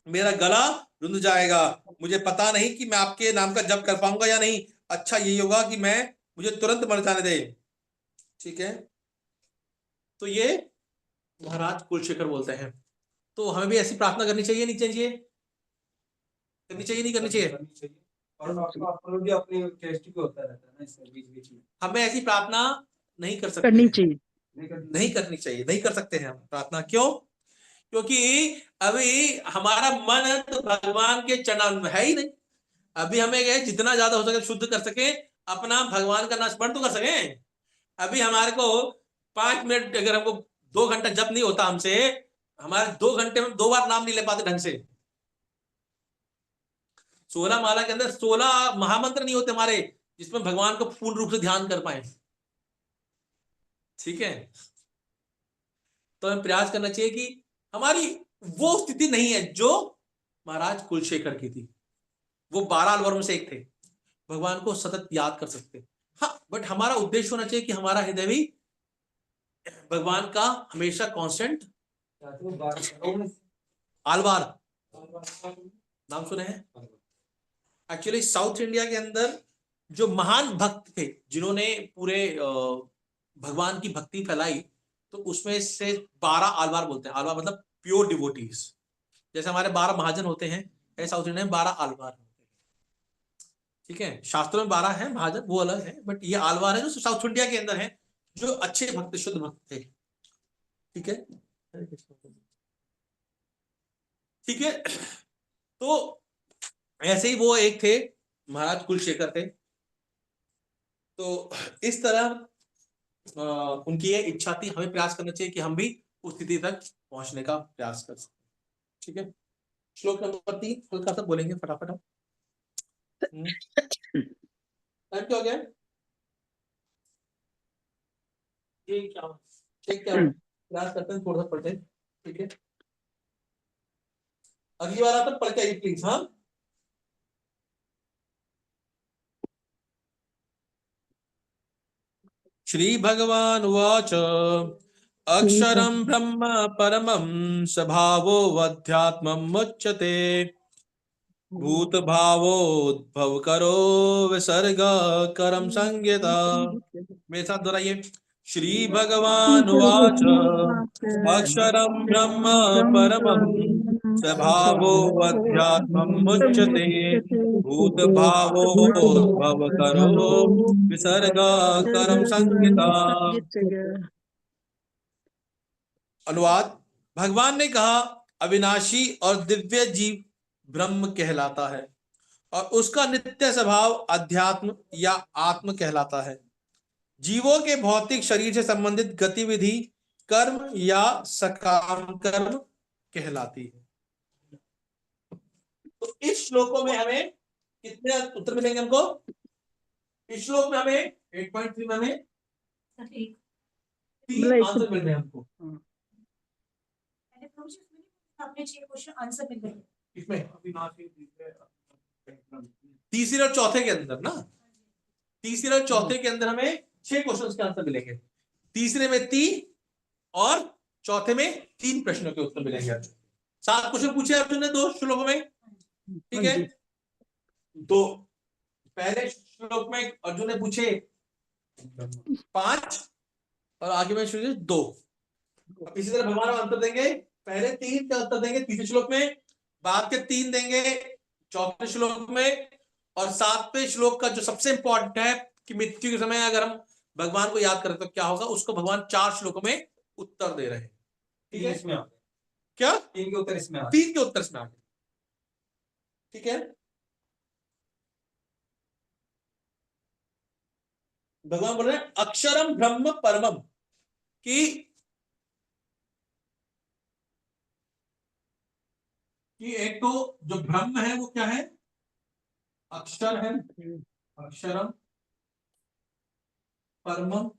मेरा गला रुंध जाएगा, मुझे पता नहीं कि मैं आपके नाम का जप कर पाऊंगा या नहीं, अच्छा यही होगा कि मुझे तुरंत मर जाने दे, ठीक है। तो ये महाराज कुलशेखर बोलते हैं। तो हमें भी ऐसी प्रार्थना करनी चाहिए, नहीं चाहिए? करनी चाहिए, नहीं करनी चाहिए? करनी चाहिए। और आपको भी अपनी टेस्ट भी होता रहता है ना इसमें बीच बीच में। हमें ऐसी प्रार्थना नहीं कर सकते करनी हैं। चाहिए। नहीं करनी चाहिए, नहीं कर सकते हैं हम प्रार्थना। क्यों? क्योंकि अभी हमारा मन तो भगवान के चरणों में है ही नहीं। अभी हमें क्या है, जितना ज्यादा हो सके शुद्ध कर सके, अपना भगवान का नाम स्मरण तो कर सके। अभी हमारे को 5 मिनट, अगर हमको 2 घंटा जप नहीं होता हमसे, हमारे 2 घंटे में 2 बार नाम नहीं ले पाते ढंग से। 16 माला के अंदर 16 महामंत्र नहीं होते हमारे, जिसमें भगवान को पूर्ण रूप से ध्यान कर पाए। ठीक है, तो हमें प्रयास करना चाहिए कि हमारी वो स्थिति नहीं है जो महाराज कुलशेखर की थी। वो 12 अलवर में से एक थे, भगवान को सतत याद कर सकते। हाँ, बट हमारा उद्देश्य होना चाहिए कि हमारा हृदय भी भगवान का हमेशा कांस्टेंट। आलवार नाम सुने हैं? एक्चुअली साउथ इंडिया के अंदर जो महान भक्त थे, जिन्होंने पूरे भगवान की भक्ति फैलाई, तो उसमें से 12 आलवार बोलते हैं। आलवार मतलब प्योर डिवोटीज। जैसे हमारे 12 महाजन होते हैं, ऐसे साउथ इंडिया में 12 आलवार होते हैं। ठीक है, शास्त्रों में 12 है महाजन, वो अलग है, बट ये आलवार है जो साउथ इंडिया के अंदर है, जो अच्छे भक्त, शुद्ध भक्त थे। ठीक है, ठीक है। तो ऐसे ही वो एक थे, महाराज कुलशेखर थे। तो इस तरह उनकी ये इच्छा थी। हमें प्रयास करना चाहिए कि हम भी उस स्थिति तक पहुंचने का प्रयास कर सकते। ठीक है, श्लोक नंबर 3 हल्का सा बोलेंगे फटाफट हम। टाइम क्या हो गया? ठीक क्या, ठीक क्या, प्रयास करते हैं, थोड़ा सा पढ़ते हैं। ठीक है, अगली बार आप पढ़ के आइए प्लीज। हाँ, श्री भगवान उवाच अक्षरं ब्रह्म परमं स्वभावोऽध्यात्मं मुच्यते भूत भावोद्भवकरो विसर्ग करम संज्ञता। मेरे साथ दोहराइए। श्री भगवान उवाच अक्षरं ब्रह्म परमं स्वभावोऽध्यात्मं मुच्यते भूत भावोद्भवकरो विसर्ग करम संज्ञता। अनुवाद। भगवान ने कहा, अविनाशी और दिव्य जीव ब्रह्म कहलाता है और उसका नित्य स्वभाव अध्यात्म या आत्म कहलाता है। जीवों के भौतिक शरीर से संबंधित गतिविधि कर्म या सकाम कर्म कहलाती है। तो इस श्लोकों में हमें कितने उत्तर मिलेंगे हमको? इस श्लोक में हमें 8.3 में हमें 3 आंसर मिल रहे हैं हमको। आपने 6 क्वेश्चन आंसर मिल गए इसमें तीसरे और चौथे के अंदर ना, तीसरे और चौथे के अंदर हमें 6 क्वेश्चन के आंसर मिलेंगे। तीसरे में 3 और चौथे में 3 प्रश्नों के उत्तर मिलेंगे। 7 क्वेश्चन पूछे अर्जुन ने 2 श्लोकों में। ठीक है, तो पहले श्लोक में अर्जुन ने पूछे 5 और आगे में 2। इसी तरह भगवान आंसर देंगे, पहले 3 का उत्तर देंगे तीसरे श्लोक में, बाद के 3 देंगे चौथे श्लोक में, और 7वें श्लोक का जो सबसे इंपॉर्टेंट है कि मृत्यु के समय अगर हम भगवान को याद करें तो क्या होगा, उसको भगवान 4 श्लोकों में उत्तर दे रहे हैं। ठीक है, इसमें क्या 3 के उत्तर इसमें 3 के उत्तर इसमें आ गए। ठीक है, भगवान बोल रहे हैं अक्षरम ब्रह्म परमम, कि एक तो जो ब्रह्म है वो क्या है? अक्षर है, अक्षरम परमम,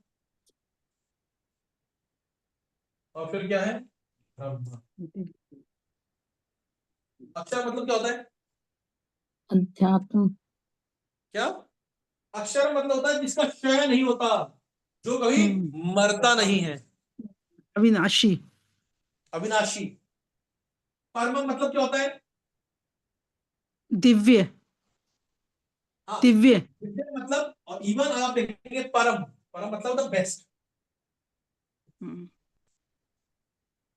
और फिर क्या है? ब्रह्म। अक्षर मतलब क्या होता है? अध्यात्म। क्या? अक्षर मतलब होता है जिसका क्षय नहीं होता, जो कभी मरता नहीं है, अविनाशी। अविनाशी। परम मतलब क्या होता है? दिव्य। हाँ, दिव्य। दिव्य मतलब, और इवन आप देखेंगे परम, परम मतलब द बेस्ट।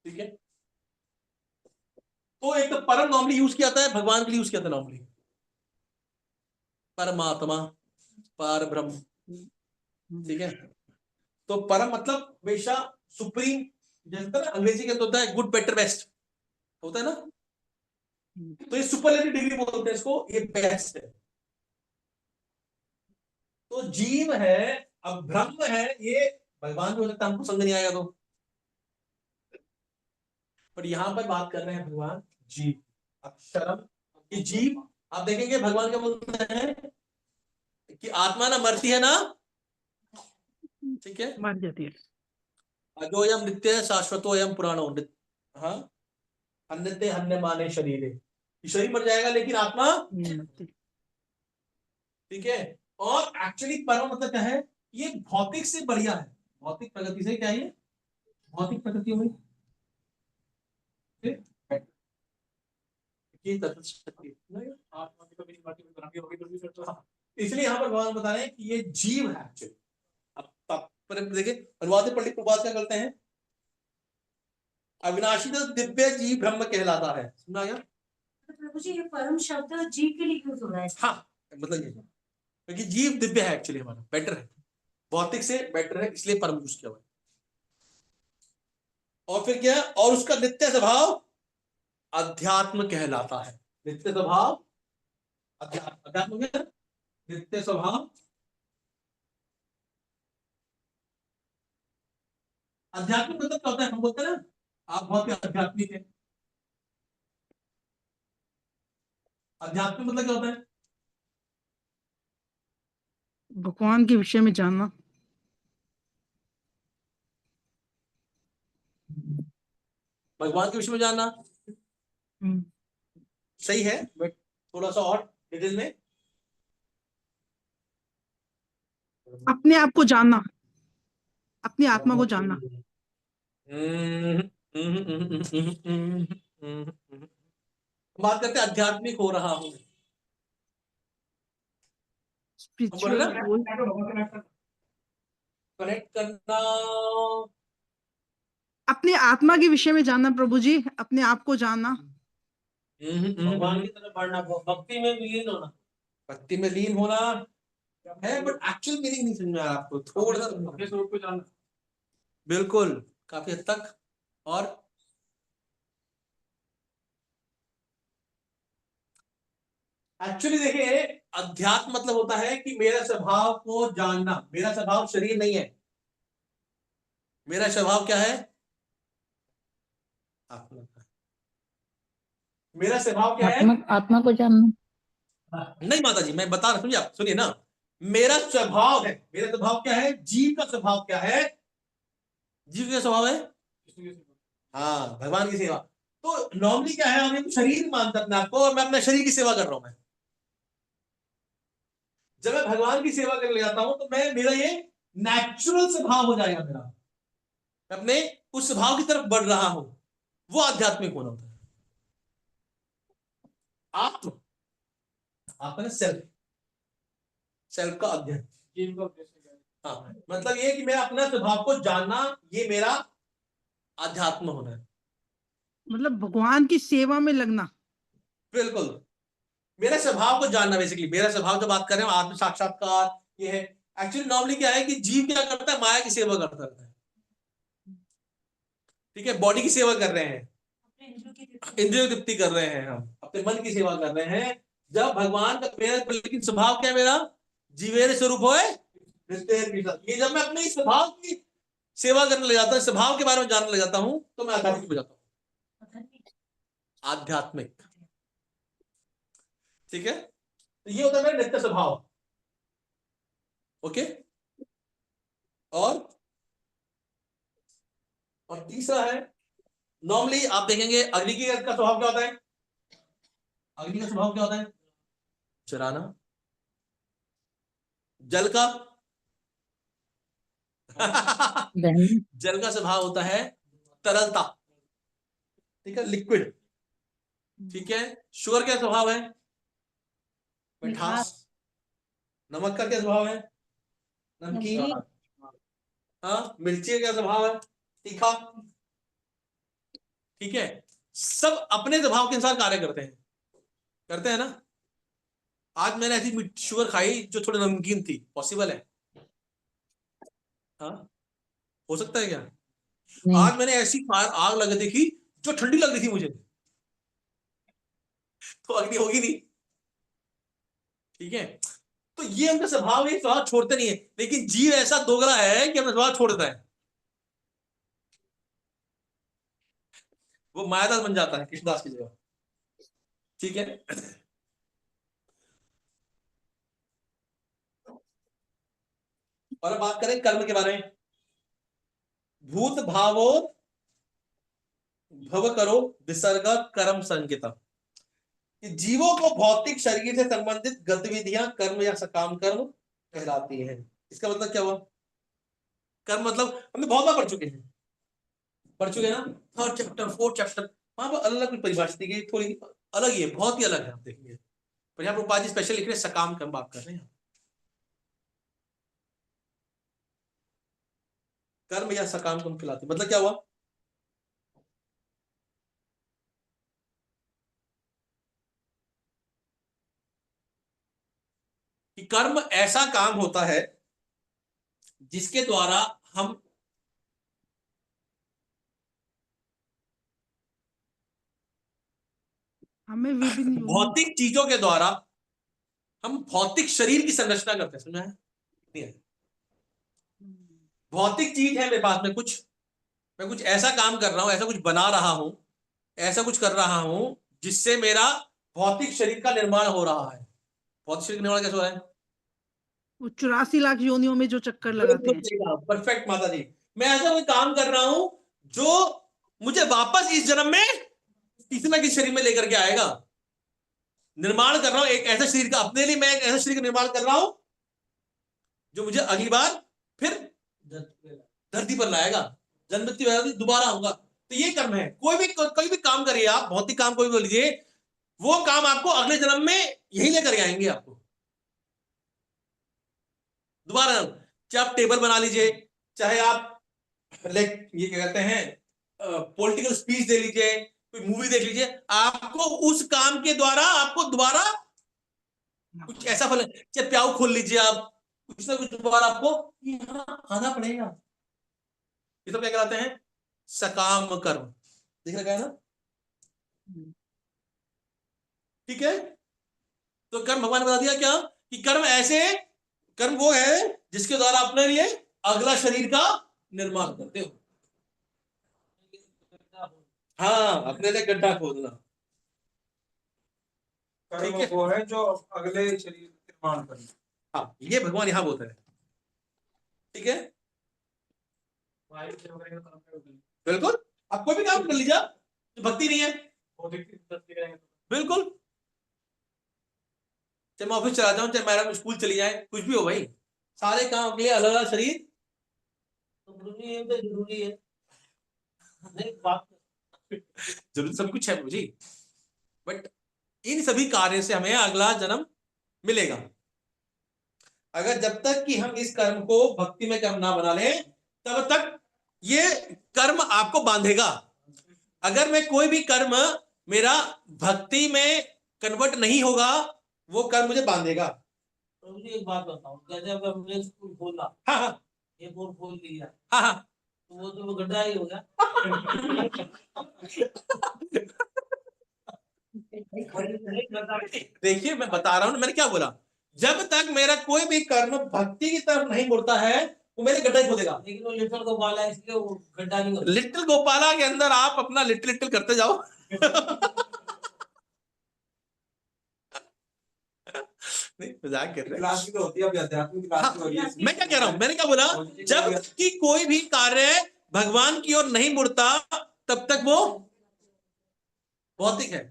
ठीक है, तो एक तो परम नॉर्मली यूज किया जाता है, भगवान के लिए यूज किया जाता है नॉर्मली, परमात्मा, पर ब्रह्म, ठीक है। तो परम मतलब हमेशा सुप्रीम, जैसे ना अंग्रेजी के अंदर होता है गुड बेटर बेस्ट, होता है ना, तो ये सुपरलेटिव डिग्री बोलते हैं इसको, ये बेस्ट है। तो जीव है, अब ब्रह्म है, ये भगवान भी हो सकता है, हमको समझ नहीं आएगा तो, पर यहां पर बात कर रहे हैं भगवान जीव, अक्षरम, ये जीव। आप देखेंगे भगवान क्या बोलते हैं कि आत्मा ना मरती है ना, ठीक है, मर जाती है। अजोयम नित्य शाश्वतोयम पुराणो, हाँ, अन्यते हन्य माने शरीर, शरीर मर जाएगा लेकिन आत्मा, ठीक है। और एक्चुअली परम मतलब क्या है, ये भौतिक से बढ़िया है, भौतिक प्रगति से, क्या है भौतिक प्रगति हुई, आत्मा की कभी नहीं मरती, कोई बनाती होगी तो भी फिर तो हाँ, इसलिए यहाँ पर भगवान बता रहे हैं कि ये जीव है एक्चुअली। अब देखिए अनुवादित पंडित प्रभात क्या करते हैं, अविनाशी तो दिव्य जीव ब्रह्म कहलाता है, सुना गया। प्रभु जी ये परम शब्द जीव के लिए यूज हो रहा है। हाँ, मतलब ये क्योंकि जीव दिव्य है एक्चुअली, हमारा बेटर है, भौतिक से बेटर है, इसलिए परम यूज किया हुआ है। और फिर क्या है, और उसका नित्य स्वभाव अध्यात्म कहलाता है, नित्य स्वभाव अध्यात्म, अध्यात्म क्या है? नित्य स्वभाव, अध्यात्म मतलब क्या होता है, हम बोलते हैं ना आप बहुत ही आध्यात्मिक है, अध्यात्म मतलब क्या होता है, भगवान के विषय में जानना। भगवान के विषय में जानना, सही है, बट थोड़ा सा और डिटेल में, अपने आप को जानना, अपनी आत्मा को जानना। बात करते हैं आध्यात्मिक हो रहा हूं, हम बोल रहे स्पिरिचुअल ना गोल, कनेक्ट करना, अपने आत्मा के विषय में जानना प्रभु जी, अपने आप को जानना। भगवान की तरफ बढ़ना, भक्ति में विलीन होना, भक्ति में लीन होना है, बट एक्चुअल मीनिंग नहीं समझ में आ रहा आपको, थोड़ा सा अपने स्वरूप को जानना। बिल्कुल काफी हद तक। और एक्चुअली देखिए अध्यात्म मतलब होता है कि मेरा स्वभाव को जानना, मेरा स्वभाव शरीर नहीं है, मेरा स्वभाव क्या है, आत्मा का। मेरा स्वभाव क्या है, आत्मा को जानना। नहीं माता जी मैं बता रहा हूं, आप सुनिए ना, मेरा स्वभाव है, मेरा स्वभाव क्या है, जीव का स्वभाव क्या है, जीव का स्वभाव है, हाँ भगवान की सेवा। तो नॉर्मली क्या है, हम शरीर मानते अपने आप को, और मैं अपने शरीर की सेवा कर रहा हूं। मैं जब मैं भगवान की सेवा करने जाता हूं तो मैं, मेरा ये नेचुरल स्वभाव हो जाएगा मेरा, मैं अपने उस स्वभाव की तरफ बढ़ रहा हूं, वो आध्यात्मिक होना होता है। आत्म, आपका ना सेल्फ, सेल्फ का अध्ययन, जीव का उद्देश्य क्या है? हाँ मतलब ये कि मैं अपना स्वभाव को जानना, ये मेरा आध्यात्म होना है। मतलब भगवान की सेवा में लगना। बिल्कुल, मेरे स्वभाव को जानना, बेसिकली मेरा स्वभाव जो बात कर रहे हो आत्म साक्षात्कार ये है। एक्चुअली नॉर्मली क्या है कि जीव क्या करता है, माया की सेवा करता रहता है, ठीक है, बॉडी की सेवा कर रहे हैं, अपने इंद्रियों की तृप्ति कर रहे हैं, हम अपने मन की सेवा कर रहे हैं। जब भगवान का मेरा, लेकिन स्वभाव क्या है मेरा, जीवेर स्वरूप होए निस्तेर की सत। ये जब मैं अपने इस स्वभाव की सेवा करने लग जाता हूँ, स्वभाव के बारे में जानने लग जाता हूँ, तो मैं आध्यात्मिक हो जाता हूँ, आध्यात्मिक, ठीक है। तो ये होता है मेरा नित्य स्वभाव, ओके। और तीसरा है, नॉर्मली आप देखेंगे अग्नि की का स्वभाव क्या होता है, अग्नि का स्वभाव क्या होता है, चराना। जल का जल का स्वभाव होता है तरलता, ठीक है, लिक्विड, ठीक है। शुगर क्या स्वभाव है, मिठास। नमक का क्या स्वभाव है, नमकीन। हाँ, मिर्ची का क्या स्वभाव है, तीखा। ठीक है, सब अपने स्वभाव के अनुसार कार्य करते हैं ना। आज मैंने ऐसी शुगर खाई जो थोड़ी नमकीन थी, पॉसिबल है? हाँ, हो सकता है क्या? नहीं आज मैंने ऐसी आग लग देखी जो ठंडी लग रही थी मुझे, तो अग्नि होगी नहीं। ठीक है, तो ये उनका स्वभाव है, स्वभाव छोड़ते नहीं है। लेकिन जीव ऐसा दोगला है कि अपना स्वभाव छोड़ देता है, वो मायादास बन जाता है कृष्णदास की जगह। ठीक है, और अब बात करें कर्म के बारे में। भूत भावो भव करो विसर्ग कर्म संगिता। कि जीवों को भौतिक शरीर से संबंधित गतिविधियां कर्म या सकाम कर्म कहलाती हैं। इसका मतलब क्या हुआ? कर्म मतलब हमने बहुत बार पढ़ चुके हैं ना, थर्ड चैप्टर, फोर्थ चैप्टर, वहां पर अलग अलग कुछ परिभाषा दी गई, थोड़ी अलग ही है, बहुत ही अलग है। आप देखेंगे, पर यहाँ प्रभुपाद जी स्पेशल लिख रहे हैं सकाम कर्म बात कर रहे हैं। कर्म या सकाम कर्म कहलाते, मतलब क्या हुआ? कि कर्म ऐसा काम होता है जिसके द्वारा हम हमें विभिन्न भौतिक चीजों के द्वारा हम भौतिक शरीर की संरचना करते हैं। समझा है? नहीं है? भौतिक चीज है मेरे पास में कुछ, मैं कुछ ऐसा काम कर रहा हूं, ऐसा कुछ बना रहा हूं, ऐसा कुछ कर रहा हूं जिससे मेरा भौतिक शरीर का निर्माण हो रहा है। भौतिक शरीर का निर्माण कैसे हो रहा है? वो 84 लाख योनियों में जो चक्कर लगाते हैं। परफेक्ट माता जी, मैं ऐसा कोई काम कर रहा हूं जो मुझे वापस इस जन्म में किसी ना किसी शरीर में लेकर के आएगा। निर्माण कर रहा हूं एक ऐसा शरीर का, अपने लिए मैं एक ऐसा शरीर का निर्माण कर रहा हूं जो मुझे अगली बार फिर धरती पर लाएगा, जन्म मृत्यु दोबारा होगा। तो ये कर्म है। कोई भी काम करिए आप, भौतिक काम कोई भी बोल लीजिए, वो काम आपको अगले जन्म में यही लेकर आएंगे आपको दोबारा। चाहे आप टेबल बना लीजिए, चाहे आप ये क्या कहते हैं पॉलिटिकल स्पीच दे लीजिए, कोई मूवी देख लीजिए, आपको उस काम के द्वारा आपको दोबारा कुछ ऐसा फल, चाहे प्याऊ खोल लीजिए आप, कुछ ना कुछ दोबारा आपको यहाँ आना पड़ेगा। ये तो क्या कहलाते हैं? सकाम कर्म। दिख रहा है ना? ठीक है, तो कर्म भगवान ने बता दिया क्या कि कर्म ऐसे, कर्म वो है जिसके द्वारा अपने लिए अगला शरीर का निर्माण करते हो। हाँ, अपने लिए गड्ढा खोदना। ठीक कर्म है, वो है जो अगले शरीर का निर्माण करना। हाँ, ये भगवान यहां बोलते हैं। ठीक है, बिल्कुल, आप कोई भी काम कर लीजिए तो भक्ति नहीं है, बिल्कुल। चाहे मैं ऑफिस चला जाऊं, चाहे मैडम स्कूल चली जाए, कुछ भी हो भाई, सारे काम के लिए अलग अलग शरीर जरूरी है नहीं बात जरूर, सब कुछ है जी, बट इन सभी कार्य से हमें अगला जन्म मिलेगा। अगर जब तक कि हम इस कर्म को भक्ति में कर्म ना बना लें, तब तक ये कर्म आपको बांधेगा। अगर मैं कोई भी कर्म मेरा भक्ति में कन्वर्ट नहीं होगा, वो कर्म मुझे बांधेगा। तो मुझे एक बात बताओ, जब हमने स्कूल खोला, हाँ हाँ ये बोर्ड खोल लिया, हाँ हाँ, तो वो तो गड्ढा ही हो गया। देखिए मैं बता रहा हूं ना, मैंने क्या बोला, जब तक मेरा कोई भी कर्म भक्ति की तरफ नहीं मुड़ता है, वो मेरे गड्ढा ही खोदेगा। लेकिन वो लिटिल गोपाला है, इसलिए वो गड्ढा नहीं होता। लिटिल गोपाला के अंदर आप अपना लिटिल लिटिल करते जाओ। नहीं, मजाक कर रहे हैं। क्लास भी तो होती है, अभी आध्यात्मिक क्लास भी हो रही है। मैं क्या कह रहा हूं, मैंने क्या बोला, जब कि कोई भी कार्य भगवान की ओर नहीं मुड़ता, तब तक वो भौतिक है,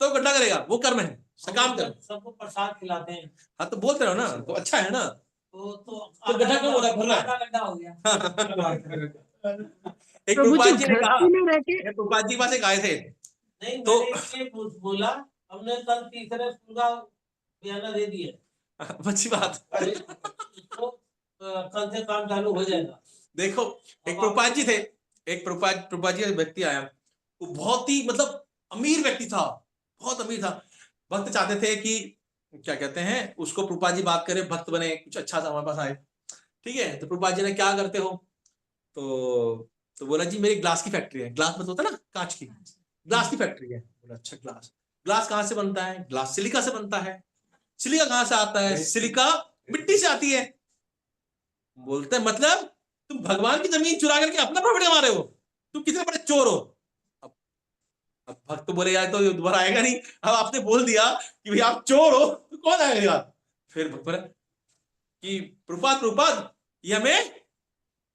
तो गड्ढा करेगा, वो कर्म है, सकाम कर्म। सबको प्रसाद खिलाते हैं, हाँ, तो बोलते रहो ना, तो अच्छा है ना। तो गड्ढा क्यों हो रहा है, भर रहा है? आधा गड्ढा हो गया। एक प्रभु जी प्रभुपाद जी ने कहा, गृहस्थी में रह के एक प्रभुपाद जी के पास एक आए थे, नहीं तो मैंने इसलिए बोला, हमने कल तीसरे स्कूल का बयाना दे दिया, अच्छी बात। तो कल से काम चालू हो जाएगा। देखो, एक प्रभुपाद जी थे, एक प्रभुपाद जी का व्यक्ति आया, वो बहुत ही मतलब अमीर व्यक्ति था, बहुत अमीर था। भक्त चाहते थे कि क्या कहते हैं उसको, प्रभुपाद जी बात करें, भक्त बने, कुछ अच्छा सा हमारे पास आए। ठीक है, तो प्रभुपाद जी ने क्या करते हो, तो बोला जी मेरी ग्लास की फैक्ट्री है। ग्लास मतलब होता है ना कांच की, ग्लास की फैक्ट्री है। बोला अच्छा ग्लास, ग्लास कहाँ से बनता है? ग्लास सिलिका से बनता है। सिलिका कहाँ से आता है? सिलिका मिट्टी से आती है। बोलते हैं मतलब तुम भगवान की जमीन चुरा करके अपना प्रॉफिट कमा रहे हो, तुम कितने बड़े चोर हो। अब भक्त तो बोले यार तो दोबारा आएगा नहीं, अब आपने बोल दिया कि भाई आप चोर हो तो कौन आएगा। फिर भक्त बोला कि प्रभुपाद ये हमें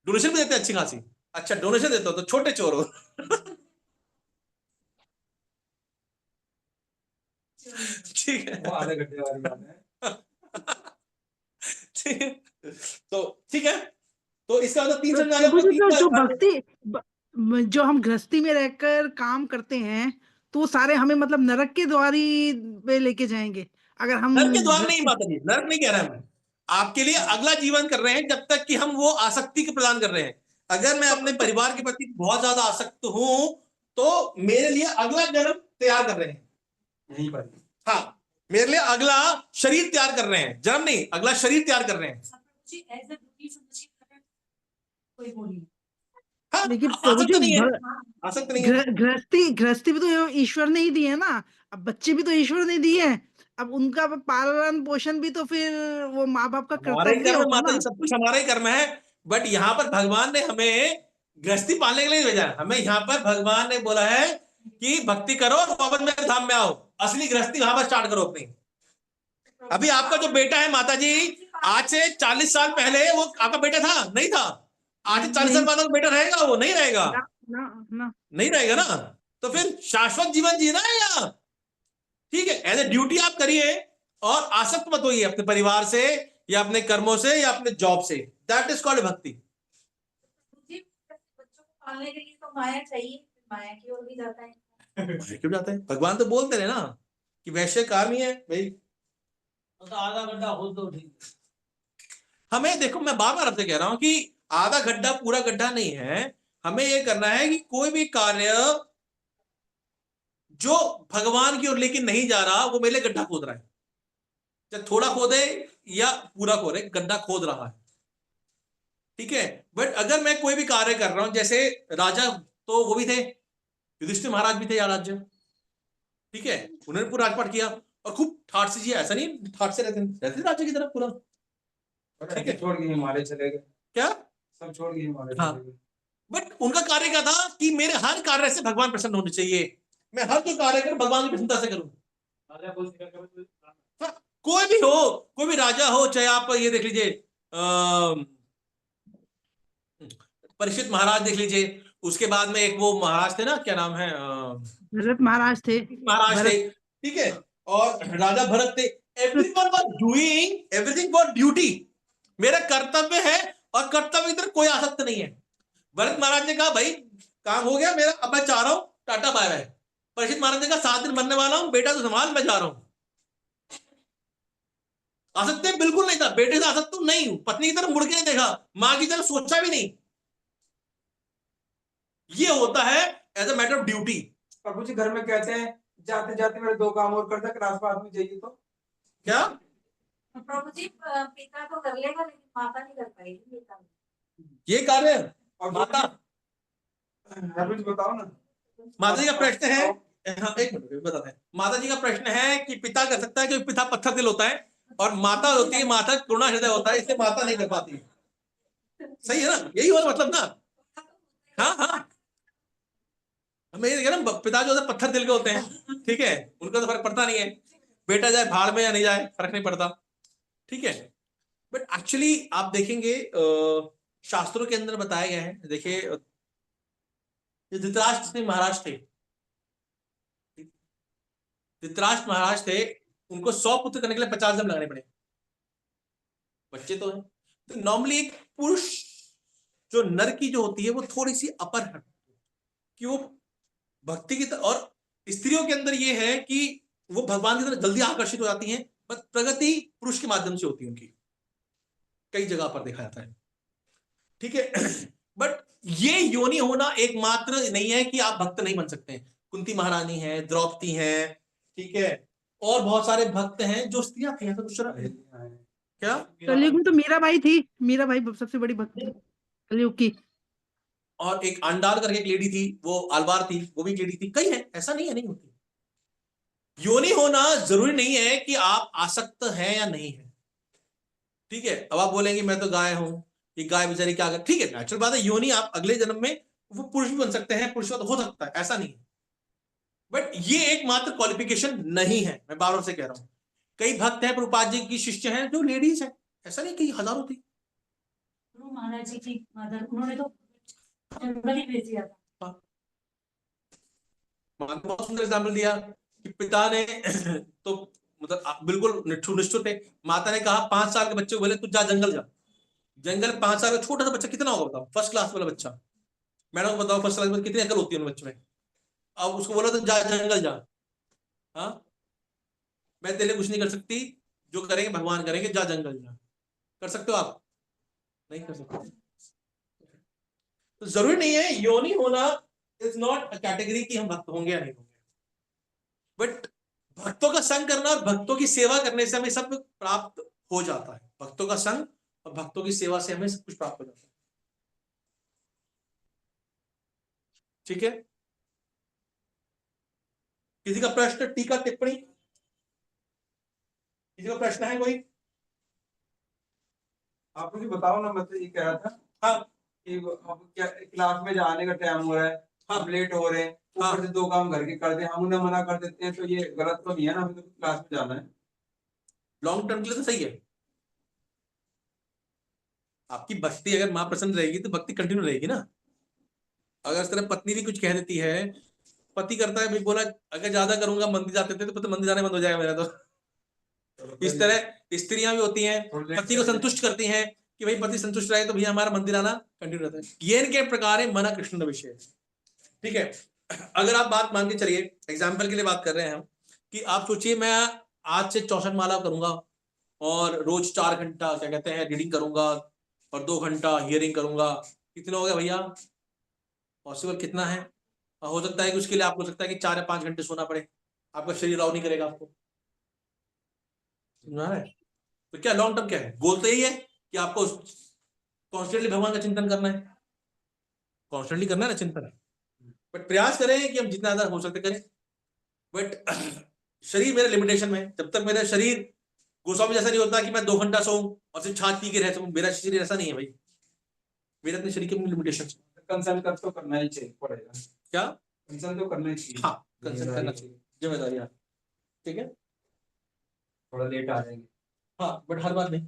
डोनेशन भी देते हैं अच्छी खासी। अच्छा डोनेशन देते हो तो छोटे चोर हो। ठीक है, वो आधे घंटे वाली बात है। ठीक है, तो ठीक है, तो इसका मतलब तीन तो समझ आ गया प्रभु आपको, जी, तीन जो बार। जो हम गृहस्थी में रहकर काम करते हैं, तो वो सारे हमें मतलब नरक के द्वारी पे लेके जाएंगे अगर हम नर्क के द्वार नहीं गृहस्थी। माता जी, नर्क नहीं कह रहा मैं, आपके लिए अगला जीवन कर रहे हैं जब तक कि हम वो आसक्ति के प्रदान कर रहे हैं। अगर मैं अपने परिवार के प्रति बहुत ज्यादा आसक्त हूं तो मेरे लिए अगला जन्म तैयार कर रहे हैं यहीं पर हाँ, मेरे लिए अगला शरीर तैयार कर रहे हैं, जन्म नहीं, अगला शरीर तैयार कर रहे हैं। जी एज अ ड्यूटी समझिए, कोई वो नहीं। हाँ, लेकिन प्रभु आसक्त जी, नहीं है, आसक्त नहीं है। गृहस्थी भी तो ईश्वर ने ही दी है ना। अब बच्चे भी तो ईश्वर ने दिए हैं, अब उनका पालन पोषण भी तो फिर वो माँ बाप का हमारा ही कर्तव्य कर्म है होगा माता ना। जी, सब कुछ हमारा ही कर्म है। बट यहाँ पर भगवान ने हमें गृहस्थी पालने के लिए भेजा है। हमें यहाँ पर भगवान ने बोला है कि भक्ति करो और वापस मेरे धाम में आओ, असली गृहस्थी वहां पर स्टार्ट करो अपनी। अभी आपका जो बेटा है माता जी, आज से 40 साल पहले वो आपका बेटा था नहीं था? आज से 40 साल नहीं, बाद बेटा रहेगा? वो नहीं रहेगा, ना ना ना। नहीं रहेगा ना। तो फिर शाश्वत जीवन जीना है यहाँ। ठीक है, एज ए ड्यूटी आप करिए और आसक्त मत होइए अपने परिवार से या अपने कर्मों से या अपने जॉब से। दैट इज कॉल्ड भक्ति। जी, बच्चों को पालने के लिए तो माया चाहिए, माया की ओर भी जाता है। क्यों जाते हैं? भगवान तो बोलते रहे ना कि वैश्य काम ही है भाई। तो आधा घंटा हो तो ठीक। हमें देखो, मैं बार बार आपसे कह रहा हूं कि आधा गड्ढा पूरा गड्ढा नहीं है। हमें यह करना है कि कोई भी कार्य जो भगवान की ओर लेकिन नहीं जा रहा, वो मेरे लिए गड्ढा खोद रहा है। चाहे थोड़ा खोदे या पूरा खोदे, गड्ढा खोद रहा है। ठीक है, बट अगर मैं कोई भी कार्य कर रहा हूं, जैसे राजा तो वो भी थे, युधिष्ठिर महाराज भी थे या राज्य, ठीक है, उन्होंने पूरा राजपाट किया और खूब ठाट से जी, ऐसा नहीं ठाट से रहते राज्य की तरफ पूरा। ठीक है, छोड़ के हिमालय चले गए, क्या सब छोड़ के हिमालय हाँ, चले गए। बट उनका कार्य क्या था कि मेरे हर कार्य से भगवान प्रसन्न होने चाहिए, मैं हर जो कार्य करूं भगवान की प्रसन्नता से करूं। हाँ, कोई भी हो, कोई भी राजा हो, चाहे आप ये देख लीजिए परीक्षित महाराज देख लीजिए, उसके बाद में एक वो महाराज थे ना, क्या नाम है, भरत महाराज थे। महाराज थे, भरत। ठीक है, और राजा भरत थे। Everyone was doing everything for duty. मेरा कर्तव्य है और कर्तव्य की तरफ कोई आसक्त नहीं है। भरत महाराज ने कहा भाई काम हो गया मेरा, अब मैं चाह रहा हूं टाटा बाय बाय। परीक्षित महाराज ने कहा 7 दिन बनने वाला हूं, बेटा तो संभाल, मैं जा रहा हूं। आसक्त बिल्कुल नहीं था, बेटे से आसक्त तो नहीं हूं, पत्नी की तरफ मुड़ के नहीं देखा, मां की तरफ सोचा भी नहीं। ये होता है as a matter of duty. Prabhu ji घर में कहते हैं जाते जाते मेरे 2 काम और कर दे, क्लास बाद में जाइए तो क्या प्रभु जी पिता तो कर लेगा लेकिन माता नहीं कर पाएगी ये काम। ये कार्य और माता प्रभु जी बताओ ना। माता जी का प्रश्न है, हाँ एक मिनट बताते हैं। माता जी का प्रश्न है कि पिता कर सकता है क्योंकि पिता पत्थर दिल होता है और माता होती है, माता करुणा हृदय होता है, इसलिए माता नहीं कर पाती। सही है ना, यही हो मतलब ना। हाँ हाँ, हमें ये ना, पिता जो होता है पत्थर दिल के होते हैं, ठीक है, उनका तो फर्क पड़ता नहीं है, बेटा जाए भाड़ में या नहीं जाए फर्क नहीं पड़ता, ठीक है। बट एक्चुअली आप देखेंगे शास्त्रों के अंदर बताया गया है, देखिए धृतराष्ट्र महाराज थे, धृतराष्ट्र महाराज थे, उनको 100 पुत्र करने के लिए 50 जन्म लगाने पड़े, बच्चे तो हैं। तो नॉर्मली एक पुरुष जो नर की जो होती है वो थोड़ी सी अपर है कि वो भक्ति की और स्त्रियों के अंदर ये है कि वो भगवान की तरफ जल्दी आकर्षित हो जाती हैं, बस प्रगति पुरुष के माध्यम से होती है उनकी, कई जगह पर देखा जाता है, ठीक है। बट ये योनि होना एकमात्र नहीं है कि आप भक्त नहीं बन सकते हैं। कुंती महारानी है, द्रौपदी है, ठीक है, और बहुत सारे भक्त हैं जो स्त्रियां थे। दूसरा क्या, कलयुग में तो मीराबाई थी, मीराबाई सबसे बड़ी भक्त थी कलयुग की। और एक अंडाल करके एक लेडी थी, वो आलवार थी, वो भी एक लेडी थी। कई है, ऐसा नहीं है नहीं होती। योनि होना जरूरी नहीं है कि आप आसक्त हैं या नहीं है, ठीक है। अब आप बोलेंगे मैं तो गाय हूं, ये गाय बेचारी क्या कर, ठीक है, नेचुरल बात है। योनि आप अगले जन्म में वो पुरुष भी बन सकते हैं, पुरुष तो हो सकता है, ऐसा नहीं है। बट ये एकमात्र क्वालिफिकेशन नहीं है, मैं बार बार से कह रहा हूं। कई भक्त हैं, प्रभुपाद जी की शिष्य हैं जो लेडीज हैं, ऐसा नहीं कि हजारों थी। गुरु महाराज जी की मदर, उन्होंने तो जंगल ही भेज दिया था। बहुत सुंदर एग्जाम्पल दिया कि पिता ने तो मतलब बिल्कुल निष्ठुर थे। माता ने कहा 5 साल के बच्चे को, बोले तू जा जंगल जा। जंगल 5 साल का छोटा सा बच्चा कितना होगा बताओ, फर्स्ट क्लास वाला बच्चा। मैडम बताओ फर्स्ट क्लास में कितनी अकल होती है उन बच्चों में। अब उसको बोला तो जा जंगल जा, हाँ मैं तेरे लिए कुछ नहीं कर सकती, जो करेंगे भगवान करेंगे, जा जंगल जा। कर सकते हो आप? नहीं कर सकते। तो जरूरी नहीं है योनि होना इज नॉट अ कैटेगरी कि हम भक्त होंगे या नहीं होंगे। बट भक्तों का संग करना और भक्तों की सेवा करने से हमें सब प्राप्त हो जाता है। भक्तों का संग और भक्तों की सेवा से हमें सब कुछ प्राप्त हो जाता है, ठीक है। किसी का प्रश्न, टीका, टिप्पणी, किसी का प्रश्न है कोई? आप मुझे बताओ ना, मैं तो ये कह रहा था हाँ कि अब क्या क्लास में जाने का टाइम हो रहा है, हम लेट हो रहे हैं, ऊपर से 2 काम घर के कर दे, हम उन्हें मना कर देते हैं, तो ये गलत तो नहीं है ना? हमें तो क्लास में जाना है। लॉन्ग टर्म के लिए तो सही है। आपकी भक्ति अगर मां प्रसन्न रहेगी तो भक्ति कंटिन्यू रहेगी ना। अगर इस तरह पत्नी भी कुछ कह देती है, पति करता है भाई, बोला अगर ज्यादा करूंगा मंदिर जाते थे तो मंदिर जाने बंद हो जाएगा मेरा। तो इस तरह स्त्रियां भी होती हैं, पति को संतुष्ट करती हैं कि भाई पति संतुष्ट रहे तो भैया हमारा मंदिर आना कंटिन्यू रहता है। ये इनके प्रकार है मना कृष्ण विषय, ठीक है। अगर आप बात मान के चलिए, एग्जाम्पल के लिए बात कर रहे हैं हम, कि आप सोचिए मैं आज से 64 माला करूंगा और रोज 4 घंटा क्या कहते हैं रीडिंग करूंगा और 2 घंटा हियरिंग करूंगा। कितना हो गया भैया? पॉसिबल कितना है? हो सकता है कि उसके लिए आपको हो सकता है कि 4 या 5 घंटे सोना पड़े, आपका शरीर अलाउ नहीं करेगा आपको। समझ रहा है? तो क्या लॉन्ग टर्म क्या है? गोल तो यही है कि आपको कॉन्स्टेंटली भगवान का चिंतन करना है, कॉन्स्टेंटली करना है ना चिंतन। बट प्रयास करें कि हम जितना ज्यादा हो सकते करें। बट शरीर मेरे लिमिटेशन में, जब तक मेरा शरीर गोस्वामी जैसा नहीं होता कि मैं 2 घंटा सोऊं और सिर्फ छाछ पी के रह सकूं, मेरा शरीर ऐसा नहीं है भाई। मेरे अपने शरीर के लिमिटेशन। कंसर्न कर तो करना ही चाहिए, पड़ेगा। क्या कंसर्न तो करना ही चाहिए। हाँ कंसर्न करना चाहिए, जिम्मेदारी, ठीक है। थोड़ा लेट आ जाएंगे, हाँ बट हर बार नहीं,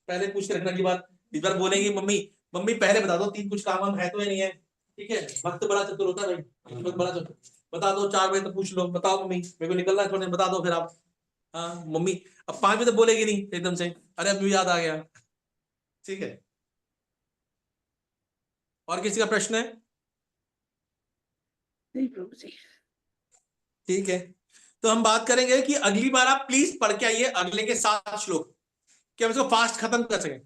पहले पूछ के रखना की बात। इस बार बोलेंगी मम्मी मम्मी पहले बता दो 3 कुछ काम हम है तो नहीं है, ठीक है। भक्त बड़ा चतुर होता है भाई, भक्त बड़ा चतुर। बता दो 4 बजे तो पूछ लो, बताओ मम्मी मेरे को निकलना है थोड़ी देर, बता दो फिर आप। हाँ मम्मी अब 5 बजे तो बोलेगी नहीं एकदम से, अरे अभी याद आ गया, ठीक है। और किसी का प्रश्न है? नहीं प्रभु जी। ठीक है, तो हम बात करेंगे कि अगली बार आप प्लीज पढ़ के आइए अगले के 7 श्लोक, कि हम इसको फास्ट खत्म कर सकें।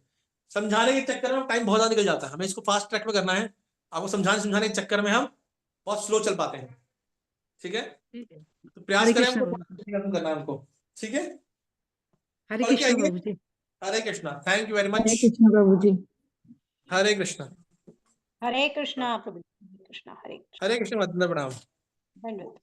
समझाने के चक्कर में टाइम बहुत ज्यादा निकल जाता है, हमें इसको फास्ट ट्रैक में करना है। आपको समझाने के चक्कर में हम बहुत स्लो चल पाते हैं, ठीक है। ठीक है। तो प्रयास हरे करें कृष्ण हमको प्रभु जी। खत्म करना है हमको, ठीक है। हरे पढ़ के कृष्ण आइए। Prabhu ji. Hare Krishna, thank you very Hare much. Krishna Prabhu ji. Hare Krishna. Hare Krishna Prabhu, Krishna Hare Krishna. Hare Krishna, वंदना प्रणाम। धन्यवाद।